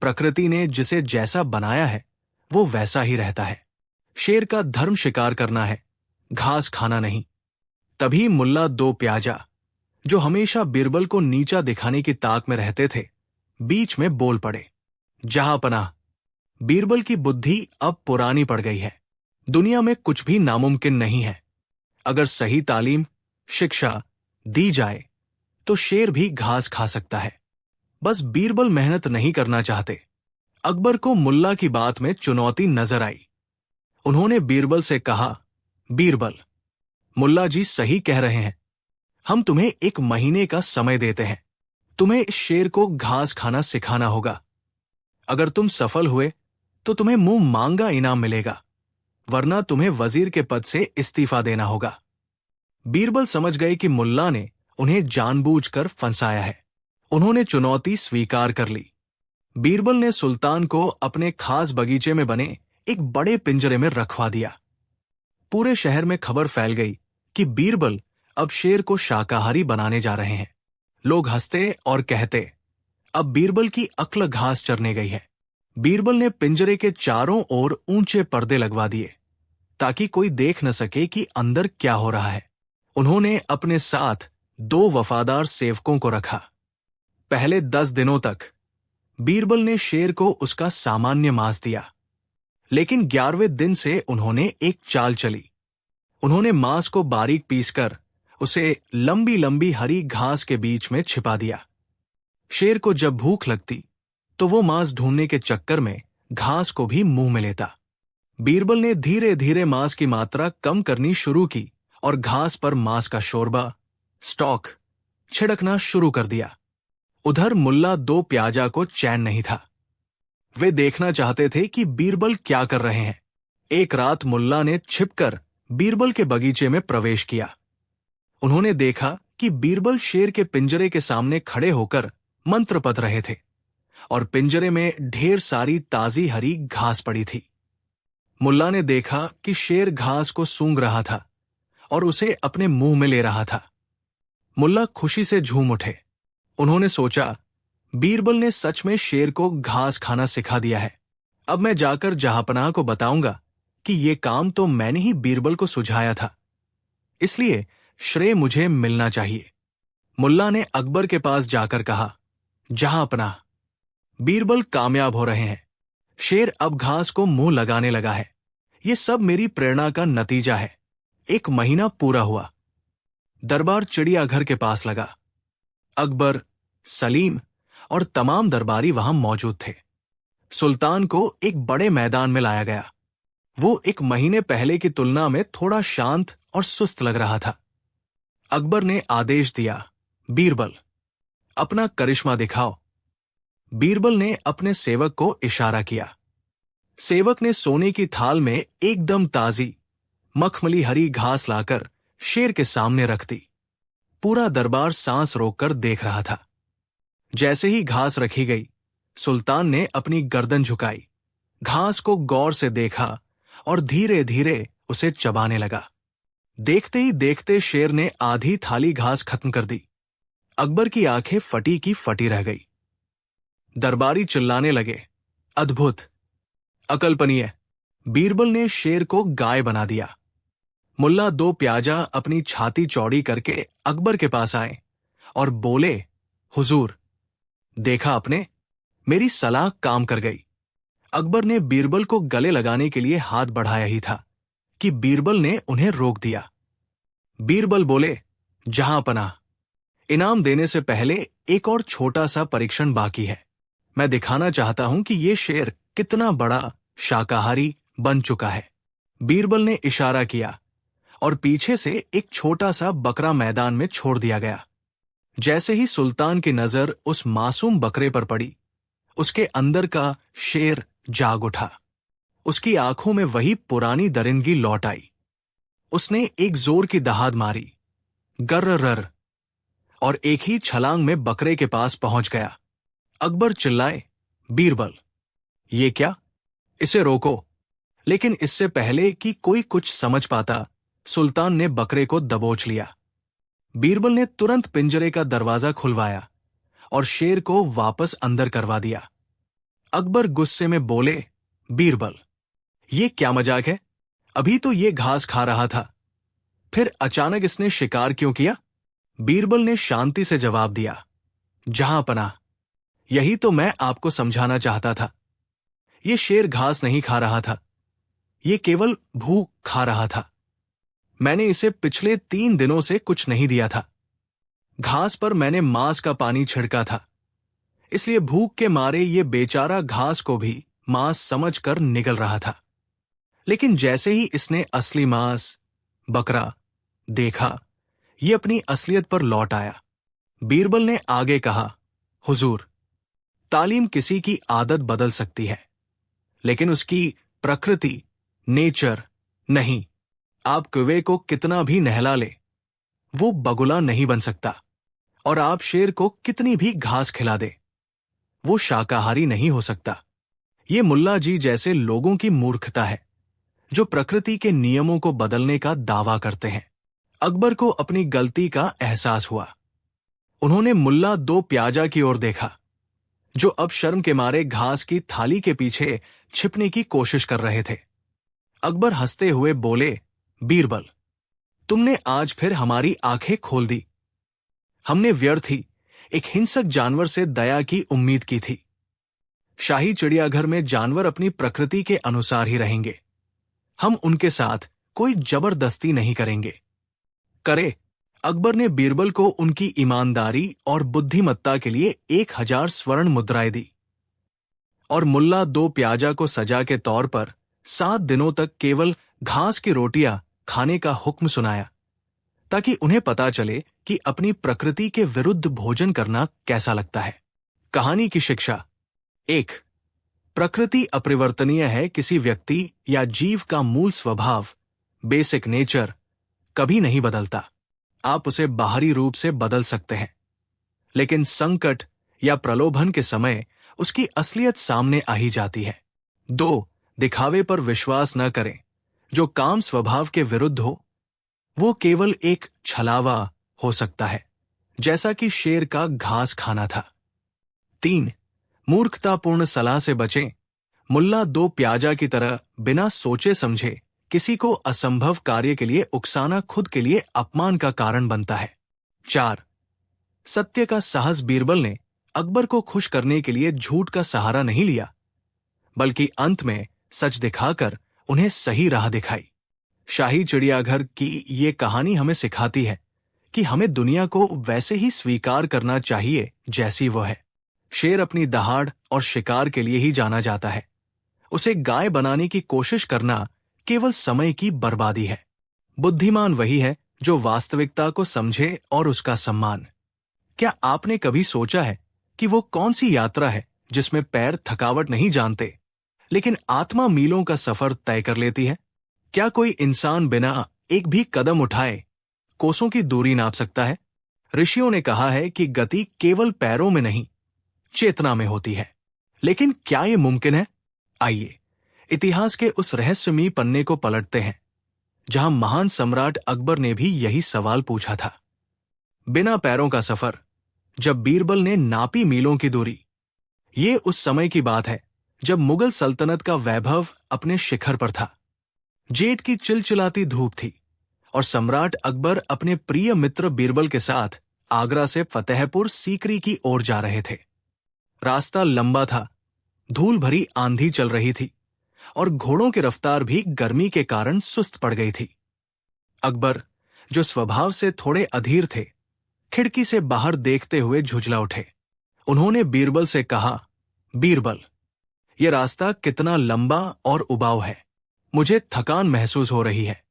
प्रकृति ने जिसे जैसा बनाया है वो वैसा ही रहता है। शेर का धर्म शिकार करना है, घास खाना नहीं। तभी मुल्ला दो प्याजा, जो हमेशा बीरबल को नीचा दिखाने की ताक में रहते थे, बीच में बोल पड़े, जहां पनाह, बीरबल की बुद्धि अब पुरानी पड़ गई है। दुनिया में कुछ भी नामुमकिन नहीं है। अगर सही तालीम, शिक्षा दी जाए तो शेर भी घास खा सकता है। बस बीरबल मेहनत नहीं करना चाहते। अकबर को मुल्ला की बात में चुनौती नजर आई। उन्होंने बीरबल से कहा, बीरबल, मुल्ला जी सही कह रहे हैं। हम तुम्हें 1 महीने का समय देते हैं। तुम्हें इस शेर को घास खाना सिखाना होगा। अगर तुम सफल हुए तो तुम्हें मुंह मांगा इनाम मिलेगा, वरना तुम्हें वजीर के पद से इस्तीफा देना होगा। बीरबल समझ गए कि मुल्ला ने उन्हें जानबूझकर फंसाया है। उन्होंने चुनौती स्वीकार कर ली। बीरबल ने सुल्तान को अपने खास बगीचे में बने एक बड़े पिंजरे में रखवा दिया। पूरे शहर में खबर फैल गई कि बीरबल अब शेर को शाकाहारी बनाने जा रहे हैं। लोग हंसते और कहते, अब बीरबल की अक्ल घास चरने गई है। बीरबल ने पिंजरे के चारों ओर ऊंचे पर्दे लगवा दिए, ताकि कोई देख न सके कि अंदर क्या हो रहा है। उन्होंने अपने साथ 2 वफादार सेवकों को रखा। पहले 10 दिनों तक बीरबल ने शेर को उसका सामान्य मांस दिया, लेकिन 11वें दिन से उन्होंने एक चाल चली। उन्होंने मांस को बारीक पीसकर उसे लंबी लंबी हरी घास के बीच में छिपा दिया। शेर को जब भूख लगती तो वो मांस ढूंढने के चक्कर में घास को भी मुंह में लेता। बीरबल ने धीरे धीरे मांस की मात्रा कम करनी शुरू की और घास पर मांस का शोरबा, स्टॉक छिड़कना शुरू कर दिया। उधर मुल्ला दो प्याजा को चैन नहीं था। वे देखना चाहते थे कि बीरबल क्या कर रहे हैं। एक रात मुल्ला ने छिपकर बीरबल के बगीचे में प्रवेश किया। उन्होंने देखा कि बीरबल शेर के पिंजरे के सामने खड़े होकर मंत्र पढ़ रहे थे और पिंजरे में ढेर सारी ताजी हरी घास पड़ी थी। मुल्ला ने देखा कि शेर घास को सूंघ रहा था और उसे अपने मुंह में ले रहा था। मुल्ला खुशी से झूम उठे। उन्होंने सोचा, बीरबल ने सच में शेर को घास खाना सिखा दिया है। अब मैं जाकर जहांपनाह को बताऊंगा कि ये काम तो मैंने ही बीरबल को सुझाया था, इसलिए श्रेय मुझे मिलना चाहिए। मुल्ला ने अकबर के पास जाकर कहा, जहांपनाह, बीरबल कामयाब हो रहे हैं। शेर अब घास को मुंह लगाने लगा है। ये सब मेरी प्रेरणा का नतीजा है। 1 महीना पूरा हुआ। दरबार चिड़ियाघर के पास लगा। अकबर, सलीम और तमाम दरबारी वहां मौजूद थे। सुल्तान को एक बड़े मैदान में लाया गया। वो 1 महीने पहले की तुलना में थोड़ा शांत और सुस्त लग रहा था। अकबर ने आदेश दिया, बीरबल, अपना करिश्मा दिखाओ। बीरबल ने अपने सेवक को इशारा किया। सेवक ने सोने की थाल में एकदम ताजी मखमली हरी घास लाकर शेर के सामने रख दी। पूरा दरबार सांस रोककर देख रहा था। जैसे ही घास रखी गई, सुल्तान ने अपनी गर्दन झुकाई, घास को गौर से देखा और धीरे धीरे उसे चबाने लगा। देखते ही देखते शेर ने आधी थाली घास खत्म कर दी। अकबर की आंखें फटी की फटी रह गई। दरबारी चिल्लाने लगे, अद्भुत, अकल्पनीय, बीरबल ने शेर को गाय बना दिया। मुल्ला 2 प्याजा अपनी छाती चौड़ी करके अकबर के पास आए और बोले, हुजूर, देखा आपने, मेरी सलाह काम कर गई। अकबर ने बीरबल को गले लगाने के लिए हाथ बढ़ाया ही था कि बीरबल ने उन्हें रोक दिया। बीरबल बोले, जहांपनाह, इनाम देने से पहले एक और छोटा सा परीक्षण बाकी है। मैं दिखाना चाहता हूं कि ये शेर कितना बड़ा शाकाहारी बन चुका है। बीरबल ने इशारा किया और पीछे से एक छोटा सा बकरा मैदान में छोड़ दिया गया। जैसे ही सुल्तान की नजर उस मासूम बकरे पर पड़ी, उसके अंदर का शेर जाग उठा। उसकी आंखों में वही पुरानी दरिंदगी लौट आई। उसने एक जोर की दहाड़ मारी, गर्र, और एक ही छलांग में बकरे के पास पहुंच गया। अकबर चिल्लाए, बीरबल, ये क्या? इसे रोको। लेकिन इससे पहले कि कोई कुछ समझ पाता, सुल्तान ने बकरे को दबोच लिया। बीरबल ने तुरंत पिंजरे का दरवाजा खुलवाया और शेर को वापस अंदर करवा दिया। अकबर गुस्से में बोले, बीरबल, ये क्या मजाक है? अभी तो ये घास खा रहा था, फिर अचानक इसने शिकार क्यों किया? बीरबल ने शांति से जवाब दिया, जहांपनाह, यही तो मैं आपको समझाना चाहता था। ये शेर घास नहीं खा रहा था, ये केवल भूख खा रहा था। मैंने इसे पिछले 3 दिनों से कुछ नहीं दिया था। घास पर मैंने मांस का पानी छिड़का था, इसलिए भूख के मारे ये बेचारा घास को भी मांस समझकर निगल रहा था। लेकिन जैसे ही इसने असली मांस, बकरा, देखा, ये अपनी असलियत पर लौट आया। बीरबल ने आगे कहा, हुजूर, तालीम किसी की आदत बदल सकती है, लेकिन उसकी प्रकृति, नेचर नहीं। आप कुएं को कितना भी नहला ले, वो बगुला नहीं बन सकता। और आप शेर को कितनी भी घास खिला दे, वो शाकाहारी नहीं हो सकता। ये मुल्ला जी जैसे लोगों की मूर्खता है जो प्रकृति के नियमों को बदलने का दावा करते हैं। अकबर को अपनी गलती का एहसास हुआ। उन्होंने मुल्ला 2 प्याजा की ओर देखा, जो अब शर्म के मारे घास की थाली के पीछे छिपने की कोशिश कर रहे थे। अकबर हंसते हुए बोले, बीरबल, तुमने आज फिर हमारी आंखें खोल दी। हमने व्यर्थ ही एक हिंसक जानवर से दया की उम्मीद की थी। शाही चिड़ियाघर में जानवर अपनी प्रकृति के अनुसार ही रहेंगे। हम उनके साथ कोई जबरदस्ती नहीं करेंगे। करे। अकबर ने बीरबल को उनकी ईमानदारी और बुद्धिमत्ता के लिए 1000 स्वर्ण मुद्राएं दी और मुल्ला 2 प्याजा को सजा के तौर पर 7 दिनों तक केवल घास की रोटियां खाने का हुक्म सुनाया, ताकि उन्हें पता चले कि अपनी प्रकृति के विरुद्ध भोजन करना कैसा लगता है। कहानी की शिक्षा। 1. प्रकृति अपरिवर्तनीय है। किसी व्यक्ति या जीव का मूल स्वभाव, बेसिक नेचर, कभी नहीं बदलता। आप उसे बाहरी रूप से बदल सकते हैं, लेकिन संकट या प्रलोभन के समय उसकी असलियत सामने आ ही जाती है। 2. दिखावे पर विश्वास न करें। जो काम स्वभाव के विरुद्ध हो वो केवल एक छलावा हो सकता है, जैसा कि शेर का घास खाना था। 3. मूर्खतापूर्ण सलाह से बचें। मुल्ला दो प्याजा की तरह बिना सोचे समझे किसी को असंभव कार्य के लिए उकसाना खुद के लिए अपमान का कारण बनता है। 4. सत्य का साहस। बीरबल ने अकबर को खुश करने के लिए झूठ का सहारा नहीं लिया, बल्कि अंत में सच दिखाकर उन्हें सही राह दिखाई। शाही चिड़ियाघर की ये कहानी हमें सिखाती है कि हमें दुनिया को वैसे ही स्वीकार करना चाहिए जैसी वह है। शेर अपनी दहाड़ और शिकार के लिए ही जाना जाता है। उसे गाय बनाने की कोशिश करना केवल समय की बर्बादी है। बुद्धिमान वही है जो वास्तविकता को समझे और उसका सम्मान। क्या आपने कभी सोचा है कि वो कौन सी यात्रा है जिसमें पैर थकावट नहीं जानते, लेकिन आत्मा मीलों का सफर तय कर लेती है? क्या कोई इंसान बिना एक भी कदम उठाए कोसों की दूरी नाप सकता है? ऋषियों ने कहा है कि गति केवल पैरों में नहीं, चेतना में होती है। लेकिन क्या यह मुमकिन है? आइए इतिहास के उस रहस्यमयी पन्ने को पलटते हैं जहां महान सम्राट अकबर ने भी यही सवाल पूछा था। बिना पैरों का सफर। जब बीरबल ने नापी मीलों की दूरी। ये उस समय की बात है जब मुगल सल्तनत का वैभव अपने शिखर पर था। जेठ की चिलचिलाती धूप थी और सम्राट अकबर अपने प्रिय मित्र बीरबल के साथ आगरा से फतेहपुर सीकरी की ओर जा रहे थे। रास्ता लंबा था, धूल भरी आंधी चल रही थी और घोड़ों की रफ्तार भी गर्मी के कारण सुस्त पड़ गई थी। अकबर, जो स्वभाव से थोड़े अधीर थे, खिड़की से बाहर देखते हुए झुंझला उठे। उन्होंने बीरबल से कहा, बीरबल, यह रास्ता कितना लंबा और उबाऊ है। मुझे थकान महसूस हो रही है।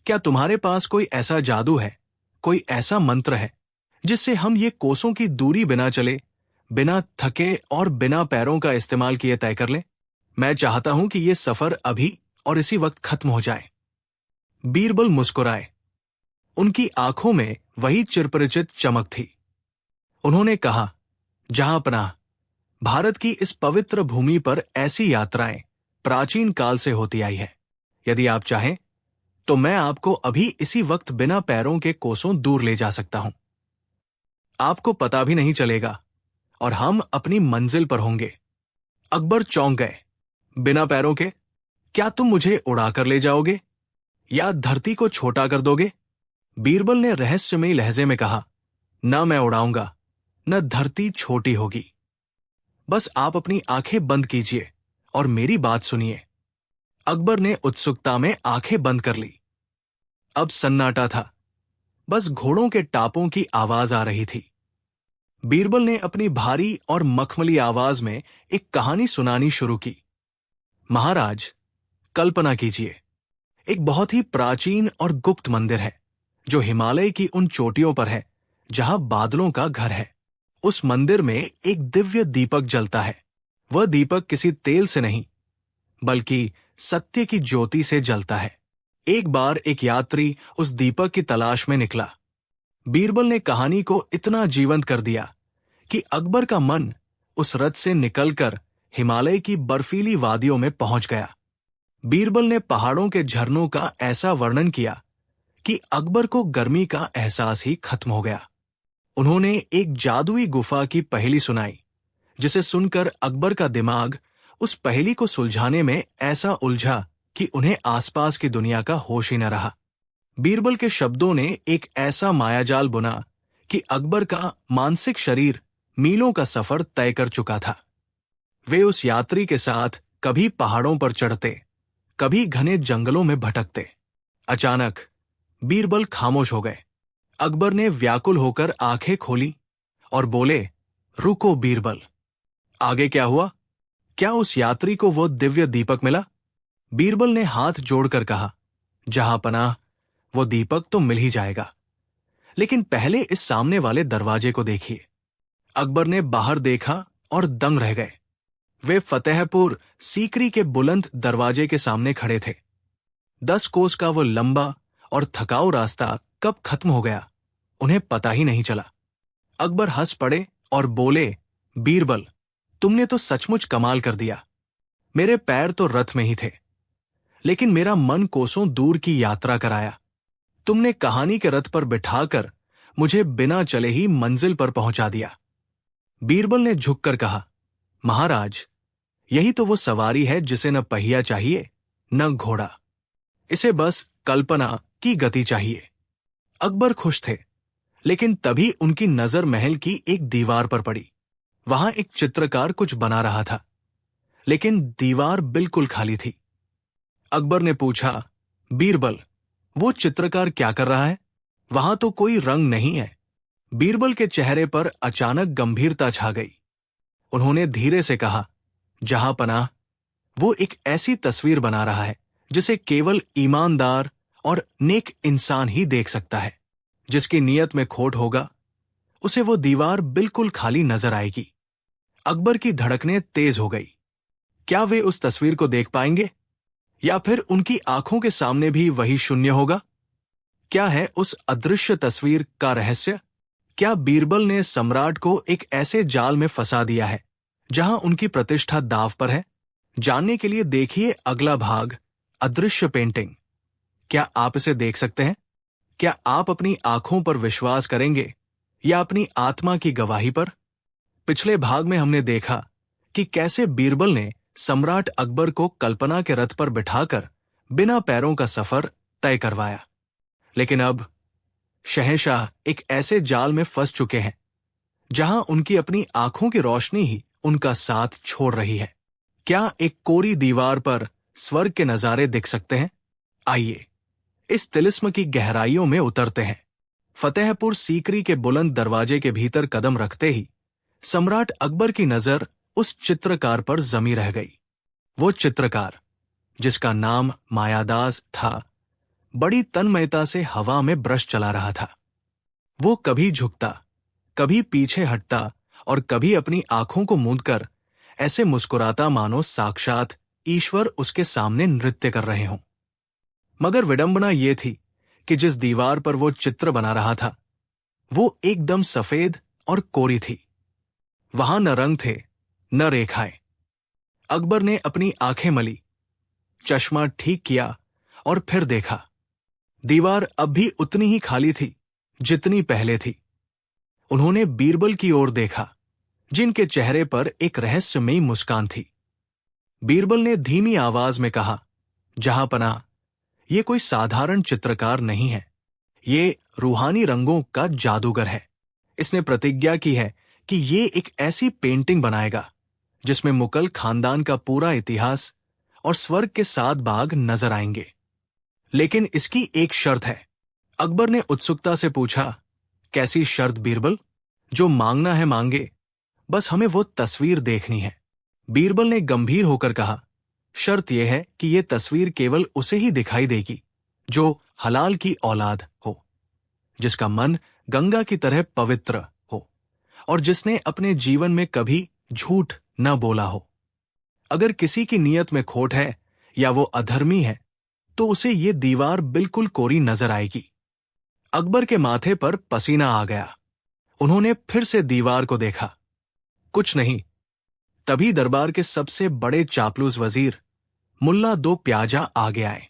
क्या तुम्हारे पास कोई ऐसा जादू है, कोई ऐसा मंत्र है जिससे हम ये कोसों की दूरी बिना चले, बिना थके और बिना पैरों का इस्तेमाल किए तय कर लें? मैं चाहता हूं कि यह सफर अभी और इसी वक्त खत्म हो जाए। बीरबल मुस्कुराए। उनकी आंखों में वही चिरपरिचित चमक थी। उन्होंने कहा, जहांपनाह, भारत की इस पवित्र भूमि पर ऐसी यात्राएं प्राचीन काल से होती आई है। यदि आप चाहें तो मैं आपको अभी इसी वक्त बिना पैरों के कोसों दूर ले जा सकता हूं। आपको पता भी नहीं चलेगा और हम अपनी मंजिल पर होंगे। अकबर चौंक गए। बिना पैरों के? क्या तुम मुझे उड़ाकर ले जाओगे या धरती को छोटा कर दोगे? बीरबल ने रहस्यमयी लहजे में कहा, न मैं उड़ाऊंगा, न धरती छोटी होगी। बस आप अपनी आंखें बंद कीजिए और मेरी बात सुनिए। अकबर ने उत्सुकता में आंखें बंद कर ली। अब सन्नाटा था, बस घोड़ों के टापों की आवाज आ रही थी। बीरबल ने अपनी भारी और मखमली आवाज में एक कहानी सुनानी शुरू की। महाराज, कल्पना कीजिए, एक बहुत ही प्राचीन और गुप्त मंदिर है जो हिमालय की उन चोटियों पर है जहां बादलों का घर है। उस मंदिर में एक दिव्य दीपक जलता है। वह दीपक किसी तेल से नहीं, बल्कि सत्य की ज्योति से जलता है। एक बार एक यात्री उस दीपक की तलाश में निकला। बीरबल ने कहानी को इतना जीवंत कर दिया कि अकबर का मन उस रथ से निकलकर हिमालय की बर्फीली वादियों में पहुंच गया। बीरबल ने पहाड़ों के झरनों का ऐसा वर्णन किया कि अकबर को गर्मी का एहसास ही खत्म हो गया। उन्होंने एक जादुई गुफा की पहेली सुनाई, जिसे सुनकर अकबर का दिमाग उस पहेली को सुलझाने में ऐसा उलझा कि उन्हें आसपास की दुनिया का होश ही न रहा। बीरबल के शब्दों ने एक ऐसा मायाजाल बुना कि अकबर का मानसिक शरीर मीलों का सफर तय कर चुका था। वे उस यात्री के साथ कभी पहाड़ों पर चढ़ते, कभी घने जंगलों में भटकते। अचानक बीरबल खामोश हो गए। अकबर ने व्याकुल होकर आंखें खोली और बोले, रुको बीरबल, आगे क्या हुआ? क्या उस यात्री को वो दिव्य दीपक मिला? बीरबल ने हाथ जोड़कर कहा, जहांपनाह, वो दीपक तो मिल ही जाएगा, लेकिन पहले इस सामने वाले दरवाजे को देखिए। अकबर ने बाहर देखा और दंग रह गए। वे फतेहपुर सीकरी के बुलंद दरवाजे के सामने खड़े थे। 10 कोस का वो लंबा और थकाऊ रास्ता कब खत्म हो गया, उन्हें पता ही नहीं चला। अकबर हंस पड़े और बोले, बीरबल, तुमने तो सचमुच कमाल कर दिया। मेरे पैर तो रथ में ही थे, लेकिन मेरा मन कोसों दूर की यात्रा कराया। तुमने कहानी के रथ पर बिठाकर मुझे बिना चले ही मंजिल पर पहुंचा दिया। बीरबल ने झुककर कहा, महाराज, यही तो वो सवारी है जिसे न पहिया चाहिए न घोड़ा, इसे बस कल्पना की गति चाहिए। अकबर खुश थे, लेकिन तभी उनकी नजर महल की एक दीवार पर पड़ी। वहां एक चित्रकार कुछ बना रहा था, लेकिन दीवार बिल्कुल खाली थी। अकबर ने पूछा, बीरबल, वो चित्रकार क्या कर रहा है? वहां तो कोई रंग नहीं है। बीरबल के चेहरे पर अचानक गंभीरता छा गई। उन्होंने धीरे से कहा, जहां पनाह, वो एक ऐसी तस्वीर बना रहा है जिसे केवल ईमानदार और नेक इंसान ही देख सकता है। जिसकी नीयत में खोट होगा, उसे वो दीवार बिल्कुल खाली नजर आएगी। अकबर की धड़कनें तेज हो गई। क्या वे उस तस्वीर को देख पाएंगे, या फिर उनकी आंखों के सामने भी वही शून्य होगा? क्या है उस अदृश्य तस्वीर का रहस्य? क्या बीरबल ने सम्राट को एक ऐसे जाल में फंसा दिया है जहां उनकी प्रतिष्ठा दांव पर है? जानने के लिए देखिए अगला भाग, अदृश्य पेंटिंग। क्या आप इसे देख सकते हैं? क्या आप अपनी आंखों पर विश्वास करेंगे या अपनी आत्मा की गवाही पर? पिछले भाग में हमने देखा कि कैसे बीरबल ने सम्राट अकबर को कल्पना के रथ पर बिठाकर बिना पैरों का सफर तय करवाया। लेकिन अब शहंशाह एक ऐसे जाल में फंस चुके हैं जहां उनकी अपनी आंखों की रोशनी ही उनका साथ छोड़ रही है। क्या एक कोरी दीवार पर स्वर्ग के नजारे दिख सकते हैं? आइए इस तिलिस्म की गहराइयों में उतरते हैं। फतेहपुर सीकरी के बुलंद दरवाजे के भीतर कदम रखते ही सम्राट अकबर की नजर उस चित्रकार पर जमी रह गई। वो चित्रकार, जिसका नाम मायादास था, बड़ी तन्मयता से हवा में ब्रश चला रहा था। वो कभी झुकता, कभी पीछे हटता और कभी अपनी आंखों को मूंदकर ऐसे मुस्कुराता मानो साक्षात ईश्वर उसके सामने नृत्य कर रहे हों। मगर विडंबना ये थी कि जिस दीवार पर वो चित्र बना रहा था, वो एकदम सफेद और कोरी थी। वहां न रंग थे न रेखाएं। अकबर ने अपनी आंखें मली, चश्मा ठीक किया और फिर देखा। दीवार अब भी उतनी ही खाली थी जितनी पहले थी। उन्होंने बीरबल की ओर देखा, जिनके चेहरे पर एक रहस्यमयी मुस्कान थी। बीरबल ने धीमी आवाज में कहा, जहां पनाह, ये कोई साधारण चित्रकार नहीं है। ये रूहानी रंगों का जादूगर है। इसने प्रतिज्ञा की है कि ये एक ऐसी पेंटिंग बनाएगा जिसमें मुगल खानदान का पूरा इतिहास और स्वर्ग के 7 बाग नजर आएंगे। लेकिन इसकी एक शर्त है। अकबर ने उत्सुकता से पूछा, कैसी शर्त बीरबल? जो मांगना है मांगे, बस हमें वो तस्वीर देखनी है। बीरबल ने गंभीर होकर कहा, शर्त यह है कि यह तस्वीर केवल उसे ही दिखाई देगी जो हलाल की औलाद हो, जिसका मन गंगा की तरह पवित्र हो और जिसने अपने जीवन में कभी झूठ न बोला हो। अगर किसी की नीयत में खोट है या वो अधर्मी है, तो उसे ये दीवार बिल्कुल कोरी नजर आएगी। अकबर के माथे पर पसीना आ गया। उन्होंने फिर से दीवार को देखा। कुछ नहीं। तभी दरबार के सबसे बड़े चापलूस वजीर मुल्ला दो प्याजा आगे आए।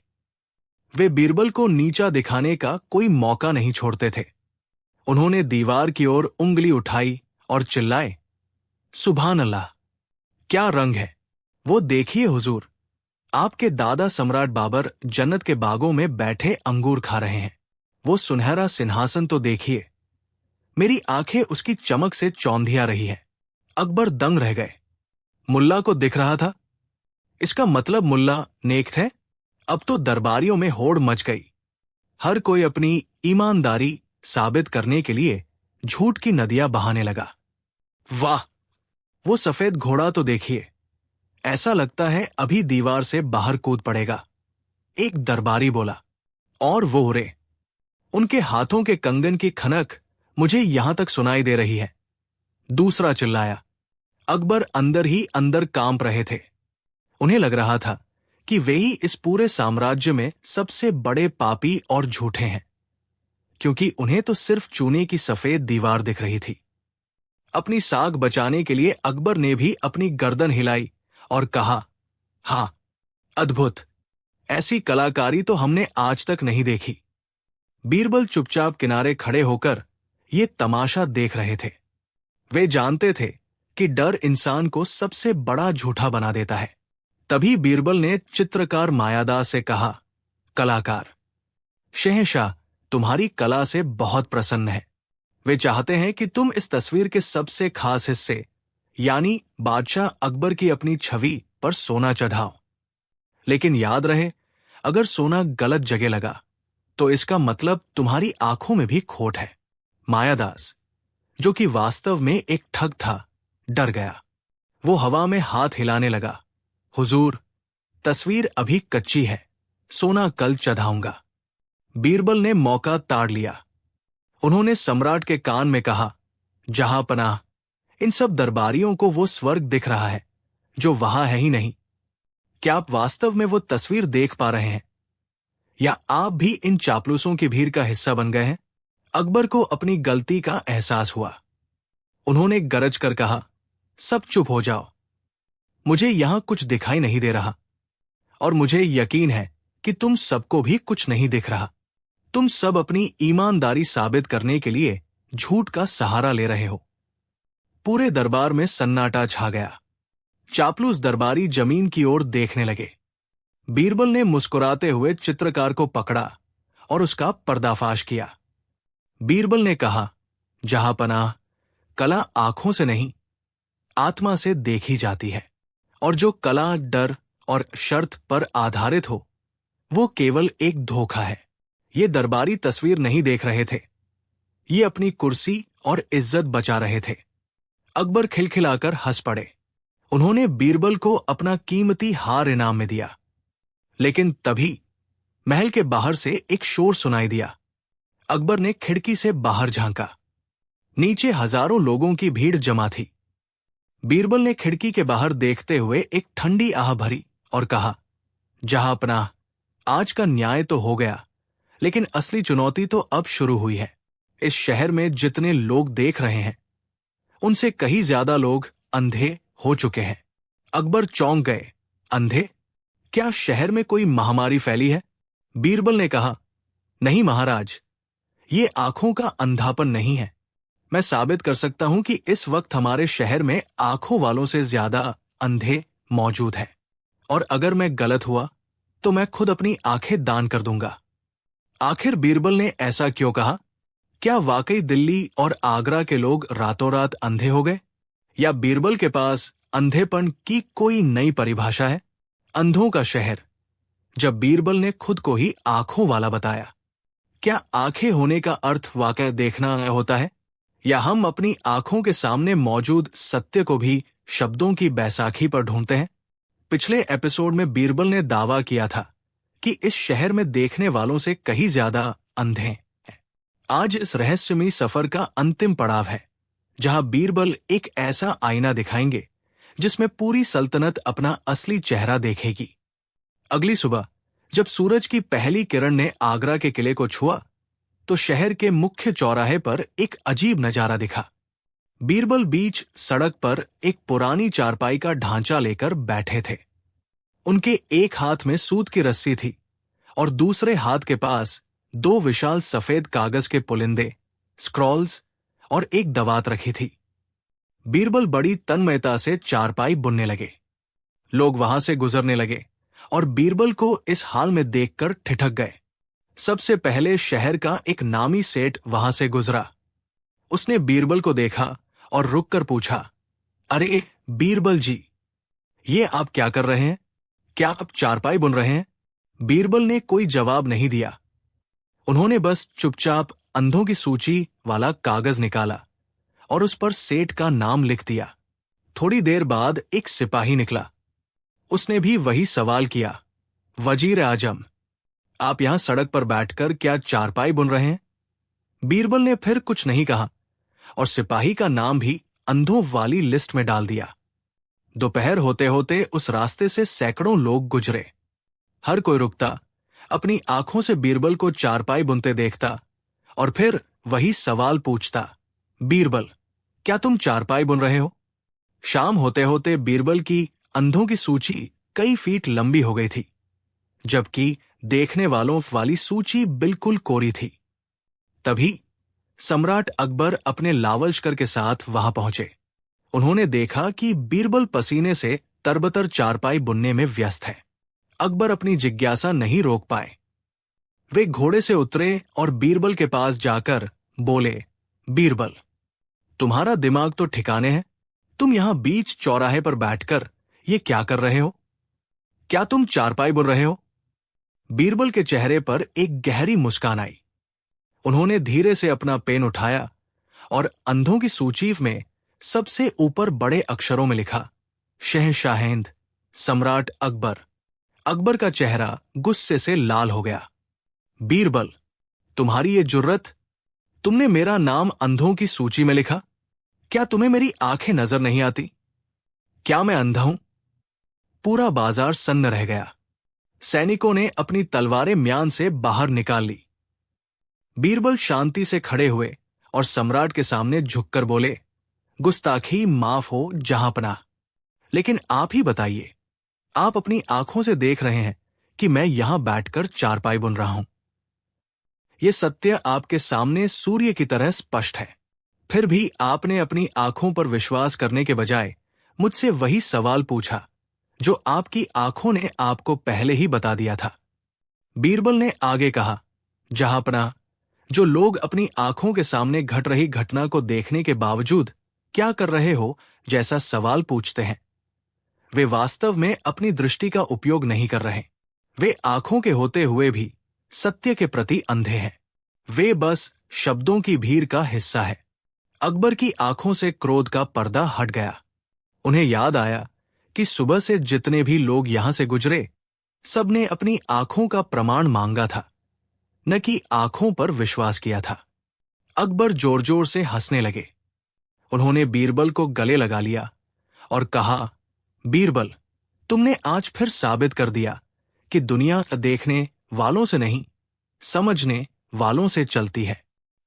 वे बीरबल को नीचा दिखाने का कोई मौका नहीं छोड़ते थे। उन्होंने दीवार की ओर उंगली उठाई और चिल्लाए, सुभान अल्लाह, क्या रंग है! वो देखिए हुजूर, आपके दादा सम्राट बाबर जन्नत के बागों में बैठे अंगूर खा रहे हैं। वो सुनहरा सिंहासन तो देखिए, मेरी आंखें उसकी चमक से चौंधिया रही है। अकबर दंग रह गए। मुल्ला को दिख रहा था। इसका मतलब मुल्ला नेक थे। अब तो दरबारियों में होड़ मच गई। हर कोई अपनी ईमानदारी साबित करने के लिए झूठ की नदियां बहाने लगा। वाह, वो सफेद घोड़ा तो देखिए, ऐसा लगता है अभी दीवार से बाहर कूद पड़ेगा। एक दरबारी बोला। और वो रे, उनके हाथों के कंगन की खनक मुझे यहां तक सुनाई दे रही है। दूसरा चिल्लाया। अकबर अंदर ही अंदर कांप रहे थे। उन्हें लग रहा था कि वे ही इस पूरे साम्राज्य में सबसे बड़े पापी और झूठे हैं, क्योंकि उन्हें तो सिर्फ चूने की सफेद दीवार दिख रही थी। अपनी साख बचाने के लिए अकबर ने भी अपनी गर्दन हिलाई और कहा, हाँ, अद्भुत, ऐसी कलाकारी तो हमने आज तक नहीं देखी। बीरबल चुपचाप किनारे खड़े होकर ये तमाशा देख रहे थे। वे जानते थे कि डर इंसान को सबसे बड़ा झूठा बना देता है। तभी बीरबल ने चित्रकार मायादास से कहा, कलाकार, शहंशाह तुम्हारी कला से बहुत प्रसन्न है। वे चाहते हैं कि तुम इस तस्वीर के सबसे खास हिस्से यानी बादशाह अकबर की अपनी छवि पर सोना चढ़ाओ। लेकिन याद रहे, अगर सोना गलत जगह लगा तो इसका मतलब तुम्हारी आंखों में भी खोट है। मायादास, जो कि वास्तव में एक ठग था, डर गया। वो हवा में हाथ हिलाने लगा, हुजूर, तस्वीर अभी कच्ची है, सोना कल चढ़ाऊंगा। बीरबल ने मौका ताड़ लिया। उन्होंने सम्राट के कान में कहा, जहां पनाह, इन सब दरबारियों को वो स्वर्ग दिख रहा है जो वहां है ही नहीं। क्या आप वास्तव में वो तस्वीर देख पा रहे हैं, या आप भी इन चापलूसों की भीड़ का हिस्सा बन गए हैं? अकबर को अपनी गलती का एहसास हुआ। उन्होंने गरज कर कहा, सब चुप हो जाओ, मुझे यहां कुछ दिखाई नहीं दे रहा, और मुझे यकीन है कि तुम सबको भी कुछ नहीं दिख रहा। तुम सब अपनी ईमानदारी साबित करने के लिए झूठ का सहारा ले रहे हो। पूरे दरबार में सन्नाटा छा गया। चापलूस दरबारी जमीन की ओर देखने लगे। बीरबल ने मुस्कुराते हुए चित्रकार को पकड़ा और उसका पर्दाफाश किया। बीरबल ने कहा, जहां पनाह, कला आंखों से नहीं, आत्मा से देखी जाती है, और जो कला डर और शर्त पर आधारित हो वो केवल एक धोखा है। ये दरबारी तस्वीर नहीं देख रहे थे, ये अपनी कुर्सी और इज्जत बचा रहे थे। अकबर खिलखिलाकर हंस पड़े। उन्होंने बीरबल को अपना कीमती हार इनाम में दिया। लेकिन तभी महल के बाहर से एक शोर सुनाई दिया। अकबर ने खिड़की से बाहर झांका। नीचे हजारों लोगों की भीड़ जमा थी। बीरबल ने खिड़की के बाहर देखते हुए एक ठंडी आह भरी और कहा, जहां पनाह, आज का न्याय तो हो गया, लेकिन असली चुनौती तो अब शुरू हुई है। इस शहर में जितने लोग देख रहे हैं उनसे कहीं ज्यादा लोग अंधे हो चुके हैं। अकबर चौंक गए। अंधे? क्या शहर में कोई महामारी फैली है? बीरबल ने कहा, नहीं महाराज, ये आंखों का अंधापन नहीं है। मैं साबित कर सकता हूं कि इस वक्त हमारे शहर में आंखों वालों से ज्यादा अंधे मौजूद हैं, और अगर मैं गलत हुआ तो मैं खुद अपनी आंखें दान कर दूंगा। आखिर बीरबल ने ऐसा क्यों कहा? क्या वाकई दिल्ली और आगरा के लोग रातों रात अंधे हो गए, या बीरबल के पास अंधेपन की कोई नई परिभाषा है? अंधों का शहर, जब बीरबल ने खुद को ही आंखों वाला बताया। क्या आंखें होने का अर्थ वाकई देखना होता है, या हम अपनी आंखों के सामने मौजूद सत्य को भी शब्दों की बैसाखी पर ढूंढते हैं? पिछले एपिसोड में बीरबल ने दावा किया था कि इस शहर में देखने वालों से कहीं ज्यादा अंधे हैं। आज इस रहस्यमयी सफर का अंतिम पड़ाव है, जहां बीरबल एक ऐसा आईना दिखाएंगे जिसमें पूरी सल्तनत अपना असली चेहरा देखेगी। अगली सुबह जब सूरज की पहली किरण ने आगरा के किले को छुआ तो शहर के मुख्य चौराहे पर एक अजीब नजारा दिखा। बीरबल बीच सड़क पर एक पुरानी चारपाई का ढांचा लेकर बैठे थे। उनके एक हाथ में सूत की रस्सी थी और दूसरे हाथ के पास दो विशाल सफेद कागज के पुलिंदे, स्क्रॉल्स और एक दवात रखी थी। बीरबल बड़ी तन्मयता से चारपाई बुनने लगे। लोग वहां से गुजरने लगे और बीरबल को इस हाल में देखकर ठिठक गए। सबसे पहले शहर का एक नामी सेठ वहां से गुजरा। उसने बीरबल को देखा और रुककर पूछा, अरे बीरबल जी, ये आप क्या कर रहे हैं? क्या आप चारपाई बुन रहे हैं? बीरबल ने कोई जवाब नहीं दिया। उन्होंने बस चुपचाप अंधों की सूची वाला कागज निकाला और उस पर सेठ का नाम लिख दिया। थोड़ी देर बाद एक सिपाही निकला। उसने भी वही सवाल किया, वजीर आजम, आप यहां सड़क पर बैठकर क्या चारपाई बुन रहे हैं? बीरबल ने फिर कुछ नहीं कहा और सिपाही का नाम भी अंधों वाली लिस्ट में डाल दिया। दोपहर होते होते उस रास्ते से सैकड़ों लोग गुजरे। हर कोई रुकता, अपनी आंखों से बीरबल को चारपाई बुनते देखता और फिर वही सवाल पूछता, बीरबल, क्या तुम चारपाई बुन रहे हो? शाम होते होते बीरबल की अंधों की सूची कई फीट लंबी हो गई थी, जबकि देखने वालों वाली सूची बिल्कुल कोरी थी। तभी सम्राट अकबर अपने लावलश्कर के साथ वहां पहुंचे। उन्होंने देखा कि बीरबल पसीने से तरबतर चारपाई बुनने में व्यस्त है। अकबर अपनी जिज्ञासा नहीं रोक पाए। वे घोड़े से उतरे और बीरबल के पास जाकर बोले, बीरबल, तुम्हारा दिमाग तो ठिकाने है। तुम यहां बीच चौराहे पर बैठकर ये क्या कर रहे हो? क्या तुम चारपाई बुन रहे हो? बीरबल के चेहरे पर एक गहरी मुस्कान आई। उन्होंने धीरे से अपना पेन उठाया और अंधों की सूची में सबसे ऊपर बड़े अक्षरों में लिखा, शहंशाहेंद सम्राट अकबर। अकबर का चेहरा गुस्से से लाल हो गया। बीरबल, तुम्हारी ये जुर्रत! तुमने मेरा नाम अंधों की सूची में लिखा? क्या तुम्हें मेरी आंखें नजर नहीं आती? क्या मैं अंधा हूं? पूरा बाजार सन्न रह गया। सैनिकों ने अपनी तलवारें म्यान से बाहर निकाल ली। बीरबल शांति से खड़े हुए और सम्राट के सामने झुककर बोले, गुस्ताखी माफ हो जहांपनाह, लेकिन आप ही बताइए, आप अपनी आंखों से देख रहे हैं कि मैं यहां बैठकर चारपाई बुन रहा हूं। यह सत्य आपके सामने सूर्य की तरह स्पष्ट है। फिर भी आपने अपनी आंखों पर विश्वास करने के बजाय मुझसे वही सवाल पूछा जो आपकी आंखों ने आपको पहले ही बता दिया था। बीरबल ने आगे कहा, जहांपनाह, जो लोग अपनी आंखों के सामने घट रही घटना को देखने के बावजूद क्या कर रहे हो जैसा सवाल पूछते हैं, वे वास्तव में अपनी दृष्टि का उपयोग नहीं कर रहे। वे आंखों के होते हुए भी सत्य के प्रति अंधे हैं। वे बस शब्दों की भीड़ का हिस्सा है। अकबर की आंखों से क्रोध का पर्दा हट गया। उन्हें याद आया कि सुबह से जितने भी लोग यहां से गुजरे, सबने अपनी आंखों का प्रमाण मांगा था, न कि आंखों पर विश्वास किया था। अकबर जोर जोर से हंसने लगे। उन्होंने बीरबल को गले लगा लिया और कहा, बीरबल, तुमने आज फिर साबित कर दिया कि दुनिया देखने वालों से नहीं, समझने वालों से चलती है।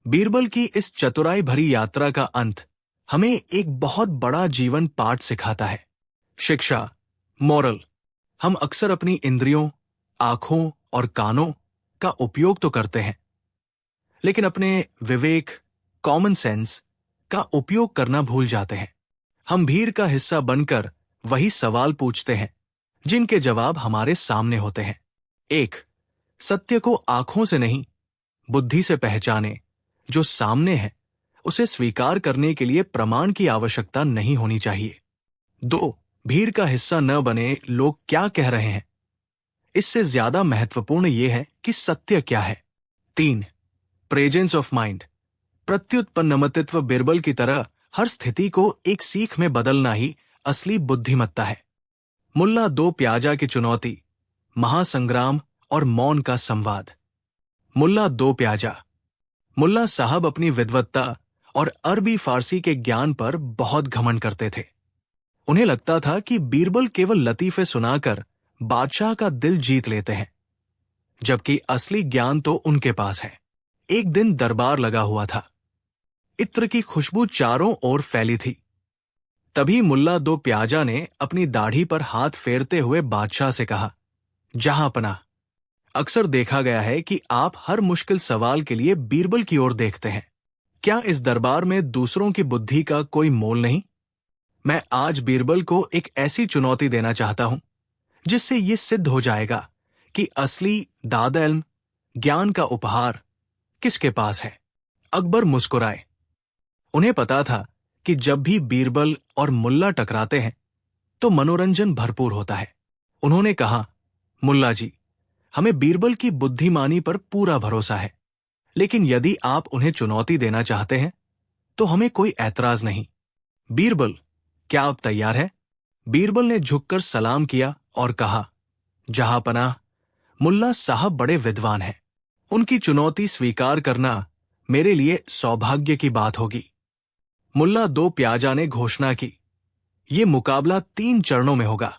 बीरबल की इस चतुराई भरी यात्रा का अंत हमें एक बहुत बड़ा जीवन पाठ सिखाता है। शिक्षा, मॉरल। हम अक्सर अपनी इंद्रियों, आंखों और कानों का उपयोग तो करते हैं, लेकिन अपने विवेक, कॉमन सेंस का उपयोग करना भूल जाते हैं। हम भीड़ का हिस्सा बनकर वही सवाल पूछते हैं जिनके जवाब हमारे सामने होते हैं। 1. सत्य को आंखों से नहीं, बुद्धि से पहचाने। जो सामने है उसे स्वीकार करने के लिए प्रमाण की आवश्यकता नहीं होनी चाहिए। 2. भीड़ का हिस्सा न बने लोग क्या कह रहे हैं, इससे ज्यादा महत्वपूर्ण यह है कि सत्य क्या है। 3. Presence of mind. प्रत्युत्पन्नमतित्व बीरबल की तरह हर स्थिति को एक सीख में बदलना ही असली बुद्धिमत्ता है। मुल्ला दो प्याजा की चुनौती, महासंग्राम और मौन का संवाद। मुल्ला दो प्याजा। मुल्ला साहब अपनी विद्वत्ता और अरबी फारसी के ज्ञान पर बहुत घमंड करते थे। उन्हें लगता था कि बीरबल केवल लतीफे सुनाकर बादशाह का दिल जीत लेते हैं, जबकि असली ज्ञान तो उनके पास है। एक दिन दरबार लगा हुआ था। इत्र की खुशबू चारों ओर फैली थी। तभी मुल्ला दो प्याजा ने अपनी दाढ़ी पर हाथ फेरते हुए बादशाह से कहा, जहांपनाह, अक्सर देखा गया है कि आप हर मुश्किल सवाल के लिए बीरबल की ओर देखते हैं। क्या इस दरबार में दूसरों की बुद्धि का कोई मोल नहीं? मैं आज बीरबल को एक ऐसी चुनौती देना चाहता हूं जिससे यह सिद्ध हो जाएगा कि असली दाद-ए-इल्म, ज्ञान का उपहार किसके पास है। अकबर मुस्कुराए। उन्हें पता था कि जब भी बीरबल और मुल्ला टकराते हैं तो मनोरंजन भरपूर होता है। उन्होंने कहा, मुल्ला जी, हमें बीरबल की बुद्धिमानी पर पूरा भरोसा है, लेकिन यदि आप उन्हें चुनौती देना चाहते हैं तो हमें कोई ऐतराज नहीं। बीरबल, क्या आप तैयार हैं? बीरबल ने झुककर सलाम किया और कहा, जहांपनाह, मुल्ला साहब बड़े विद्वान हैं। उनकी चुनौती स्वीकार करना मेरे लिए सौभाग्य की बात होगी। मुल्ला दो प्याजा ने घोषणा की, यह मुकाबला 3 चरणों में होगा।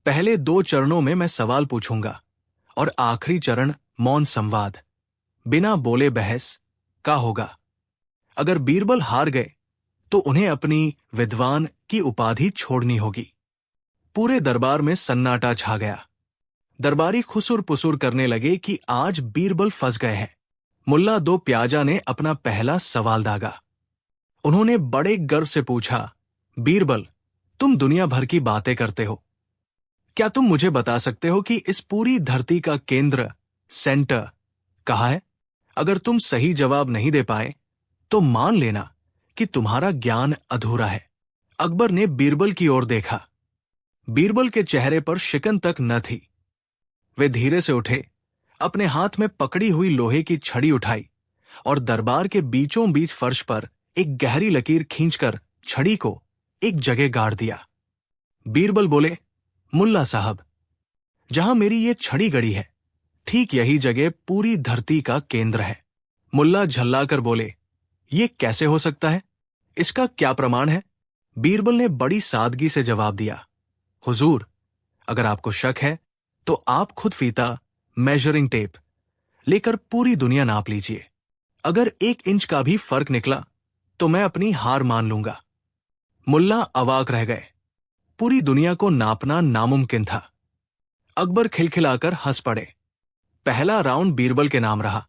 पहले 2 चरणों में मैं सवाल पूछूंगा और आखिरी चरण मौन संवाद, बिना बोले बहस का होगा। अगर बीरबल हार गए तो उन्हें अपनी विद्वान की उपाधि छोड़नी होगी। पूरे दरबार में सन्नाटा छा गया। दरबारी खुसुर पुसुर करने लगे कि आज बीरबल फंस गए हैं। मुल्ला दो प्याजा ने अपना पहला सवाल दागा। उन्होंने बड़े गर्व से पूछा, बीरबल, तुम दुनिया भर की बातें करते हो, क्या तुम मुझे बता सकते हो कि इस पूरी धरती का केंद्र, सेंटर, कहाँ है? अगर तुम सही जवाब नहीं दे पाए तो मान लेना कि तुम्हारा ज्ञान अधूरा है। अकबर ने बीरबल की ओर देखा। बीरबल के चेहरे पर शिकन तक न थी। वे धीरे से उठे, अपने हाथ में पकड़ी हुई लोहे की छड़ी उठाई और दरबार के बीचों बीच फर्श पर एक गहरी लकीर खींचकर छड़ी को एक जगह गाड़ दिया। बीरबल बोले, मुल्ला साहब, जहां मेरी ये छड़ी गड़ी है, ठीक यही जगह पूरी धरती का केंद्र है। मुल्ला झल्लाकर बोले, ये कैसे हो सकता है? इसका क्या प्रमाण है? बीरबल ने बड़ी सादगी से जवाब दिया, हुजूर, अगर आपको शक है तो आप खुद फीता, मेजरिंग टेप लेकर पूरी दुनिया नाप लीजिए। अगर 1 इंच का भी फर्क निकला तो मैं अपनी हार मान लूंगा। मुल्ला अवाक रह गए। पूरी दुनिया को नापना नामुमकिन था। अकबर खिलखिलाकर हंस पड़े। पहला राउंड बीरबल के नाम रहा।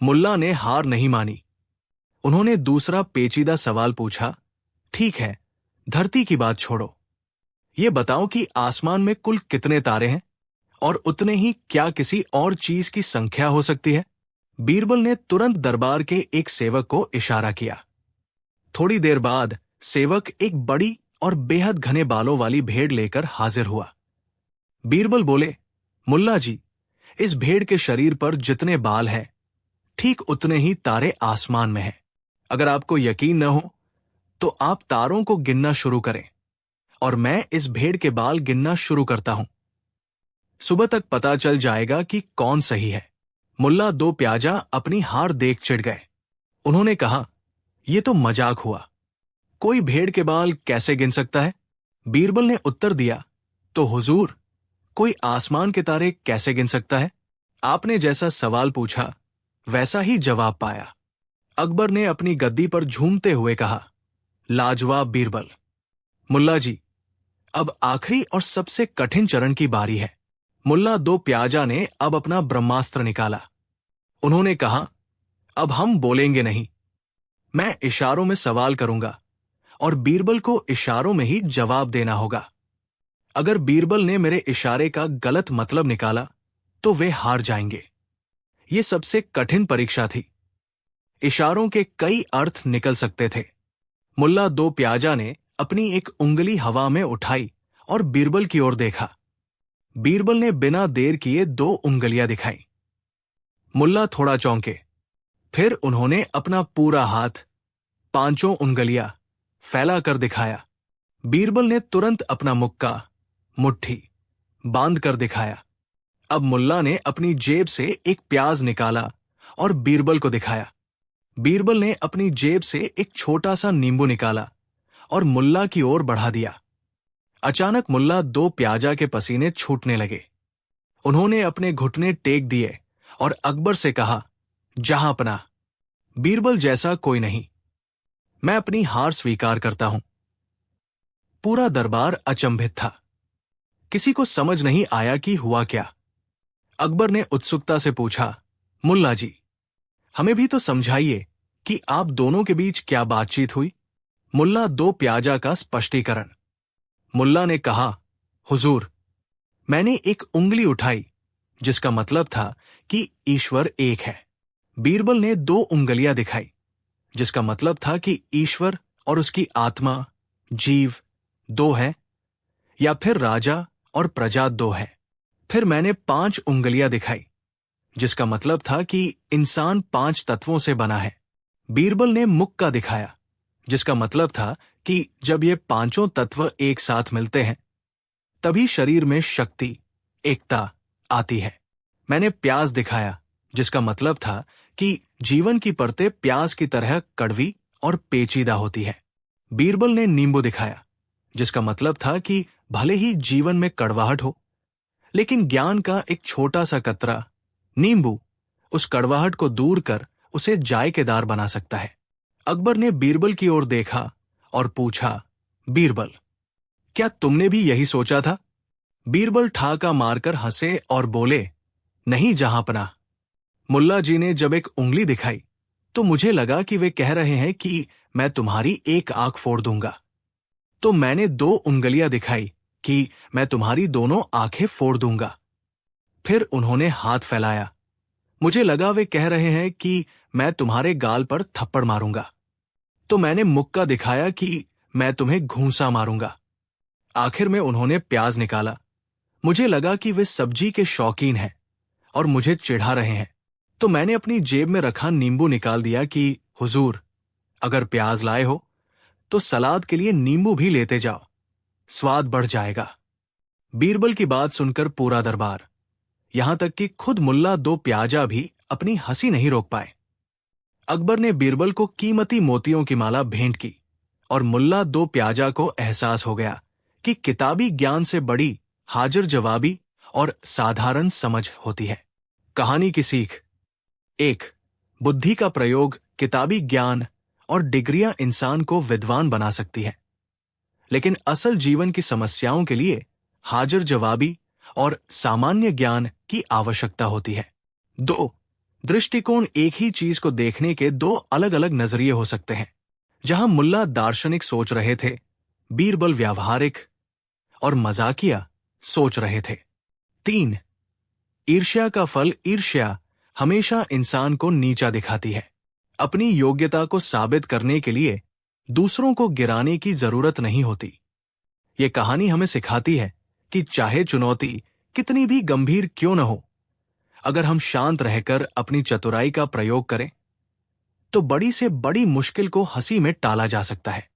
मुल्ला ने हार नहीं मानी। उन्होंने दूसरा पेचीदा सवाल पूछा, ठीक है, धरती की बात छोड़ो, ये बताओ कि आसमान में कुल कितने तारे हैं और उतने ही क्या किसी और चीज की संख्या हो सकती है? बीरबल ने तुरंत दरबार के एक सेवक को इशारा किया। थोड़ी देर बाद सेवक एक बड़ी और बेहद घने बालों वाली भेड़ लेकर हाजिर हुआ। बीरबल बोले, मुल्ला जी, इस भेड़ के शरीर पर जितने बाल हैं, ठीक उतने ही तारे आसमान में हैं। अगर आपको यकीन न हो तो आप तारों को गिनना शुरू करें और मैं इस भेड़ के बाल गिनना शुरू करता हूं। सुबह तक पता चल जाएगा कि कौन सही है। मुल्ला दो प्याजा अपनी हार देख चिढ़ गए। उन्होंने कहा, यह तो मजाक हुआ, कोई भेड़ के बाल कैसे गिन सकता है? बीरबल ने उत्तर दिया, तो हुजूर, कोई आसमान के तारे कैसे गिन सकता है? आपने जैसा सवाल पूछा वैसा ही जवाब पाया। अकबर ने अपनी गद्दी पर झूमते हुए कहा, लाजवाब बीरबल। मुल्ला जी, अब आखिरी और सबसे कठिन चरण की बारी है। मुल्ला दो प्याजा ने अब अपना ब्रह्मास्त्र निकाला। उन्होंने कहा, अब हम बोलेंगे नहीं, मैं इशारों में सवाल करूंगा और बीरबल को इशारों में ही जवाब देना होगा। अगर बीरबल ने मेरे इशारे का गलत मतलब निकाला तो वे हार जाएंगे। ये सबसे कठिन परीक्षा थी। इशारों के कई अर्थ निकल सकते थे। मुल्ला दो प्याजा ने अपनी एक उंगली हवा में उठाई और बीरबल की ओर देखा। बीरबल ने बिना देर किए 2 उंगलियां दिखाई। मुल्ला थोड़ा चौंके। फिर उन्होंने अपना पूरा हाथ, 5 उंगलियां फैला कर दिखाया। बीरबल ने तुरंत अपना मुक्का, मुट्ठी बांध कर दिखाया। अब मुल्ला ने अपनी जेब से एक प्याज निकाला और बीरबल को दिखाया। बीरबल ने अपनी जेब से एक छोटा सा नींबू निकाला और मुल्ला की ओर बढ़ा दिया। अचानक मुल्ला दो प्याजा के पसीने छूटने लगे। उन्होंने अपने घुटने टेक दिए और अकबर से कहा, जहां पना, बीरबल जैसा कोई नहीं, मैं अपनी हार स्वीकार करता हूं। पूरा दरबार अचंभित था। किसी को समझ नहीं आया कि हुआ क्या। अकबर ने उत्सुकता से पूछा, मुल्ला जी, हमें भी तो समझाइए कि आप दोनों के बीच क्या बातचीत हुई। मुल्ला दो प्याजा का स्पष्टीकरण। मुल्ला ने कहा, हुजूर, मैंने एक उंगली उठाई जिसका मतलब था कि ईश्वर एक है। बीरबल ने 2 उंगलियां दिखाई जिसका मतलब था कि ईश्वर और उसकी आत्मा, जीव 2 है, या फिर राजा और प्रजा 2 है। फिर मैंने 5 उंगलियां दिखाई जिसका मतलब था कि इंसान 5 तत्वों से बना है। बीरबल ने मुक्का दिखाया जिसका मतलब था कि जब ये 5 तत्व एक साथ मिलते हैं तभी शरीर में शक्ति, एकता आती है। मैंने प्याज दिखाया जिसका मतलब था कि जीवन की परतें प्याज की तरह कड़वी और पेचीदा होती है। बीरबल ने नींबू दिखाया जिसका मतलब था कि भले ही जीवन में कड़वाहट हो, लेकिन ज्ञान का एक छोटा सा कतरा, नींबू, उस कड़वाहट को दूर कर उसे जायकेदार बना सकता है। अकबर ने बीरबल की ओर देखा और पूछा, बीरबल, क्या तुमने भी यही सोचा था? बीरबल ठाका मारकर हंसे और बोले, नहीं जहांपनाह। मुल्ला जी ने जब एक उंगली दिखाई तो मुझे लगा कि वे कह रहे हैं कि मैं तुम्हारी एक आंख फोड़ दूंगा। तो मैंने 2 उंगलियां दिखाई कि मैं तुम्हारी दोनों आंखें फोड़ दूंगा। फिर उन्होंने हाथ फैलाया। मुझे लगा वे कह रहे हैं कि मैं तुम्हारे गाल पर थप्पड़ मारूंगा। तो मैंने मुक्का दिखाया कि मैं तुम्हें घूंसा मारूंगा। आखिर में उन्होंने प्याज निकाला। मुझे लगा कि वे सब्जी के शौकीन हैं और मुझे चिढ़ा रहे हैं। तो मैंने अपनी जेब में रखा नींबू निकाल दिया कि हुजूर, अगर प्याज लाए हो तो सलाद के लिए नींबू भी लेते जाओ, स्वाद बढ़ जाएगा। बीरबल की बात सुनकर पूरा दरबार, यहां तक कि खुद मुल्ला 2 प्याजा भी अपनी हंसी नहीं रोक पाए। अकबर ने बीरबल को कीमती मोतियों की माला भेंट की और मुल्ला 2 प्याजा को एहसास हो गया कि किताबी ज्ञान से बड़ी हाजिर जवाबी और साधारण समझ होती है। कहानी की सीख: 1. बुद्धि का प्रयोग, किताबी ज्ञान और डिग्रियां इंसान को विद्वान बना सकती है, लेकिन असल जीवन की समस्याओं के लिए हाजिर जवाबी और सामान्य ज्ञान की आवश्यकता होती है। 2. दृष्टिकोण: एक ही चीज को देखने के 2 अलग अलग नजरिए हो सकते हैं। जहां मुल्ला दार्शनिक सोच रहे थे, बीरबल व्यावहारिक और मजाकिया सोच रहे थे। 3. ईर्ष्या का फल ईर्ष्या हमेशा इंसान को नीचा दिखाती है। अपनी योग्यता को साबित करने के लिए दूसरों को गिराने की जरूरत नहीं होती। ये कहानी हमें सिखाती है कि चाहे चुनौती कितनी भी गंभीर क्यों न हो, अगर हम शांत रहकर अपनी चतुराई का प्रयोग करें तो बड़ी से बड़ी मुश्किल को हंसी में टाला जा सकता है।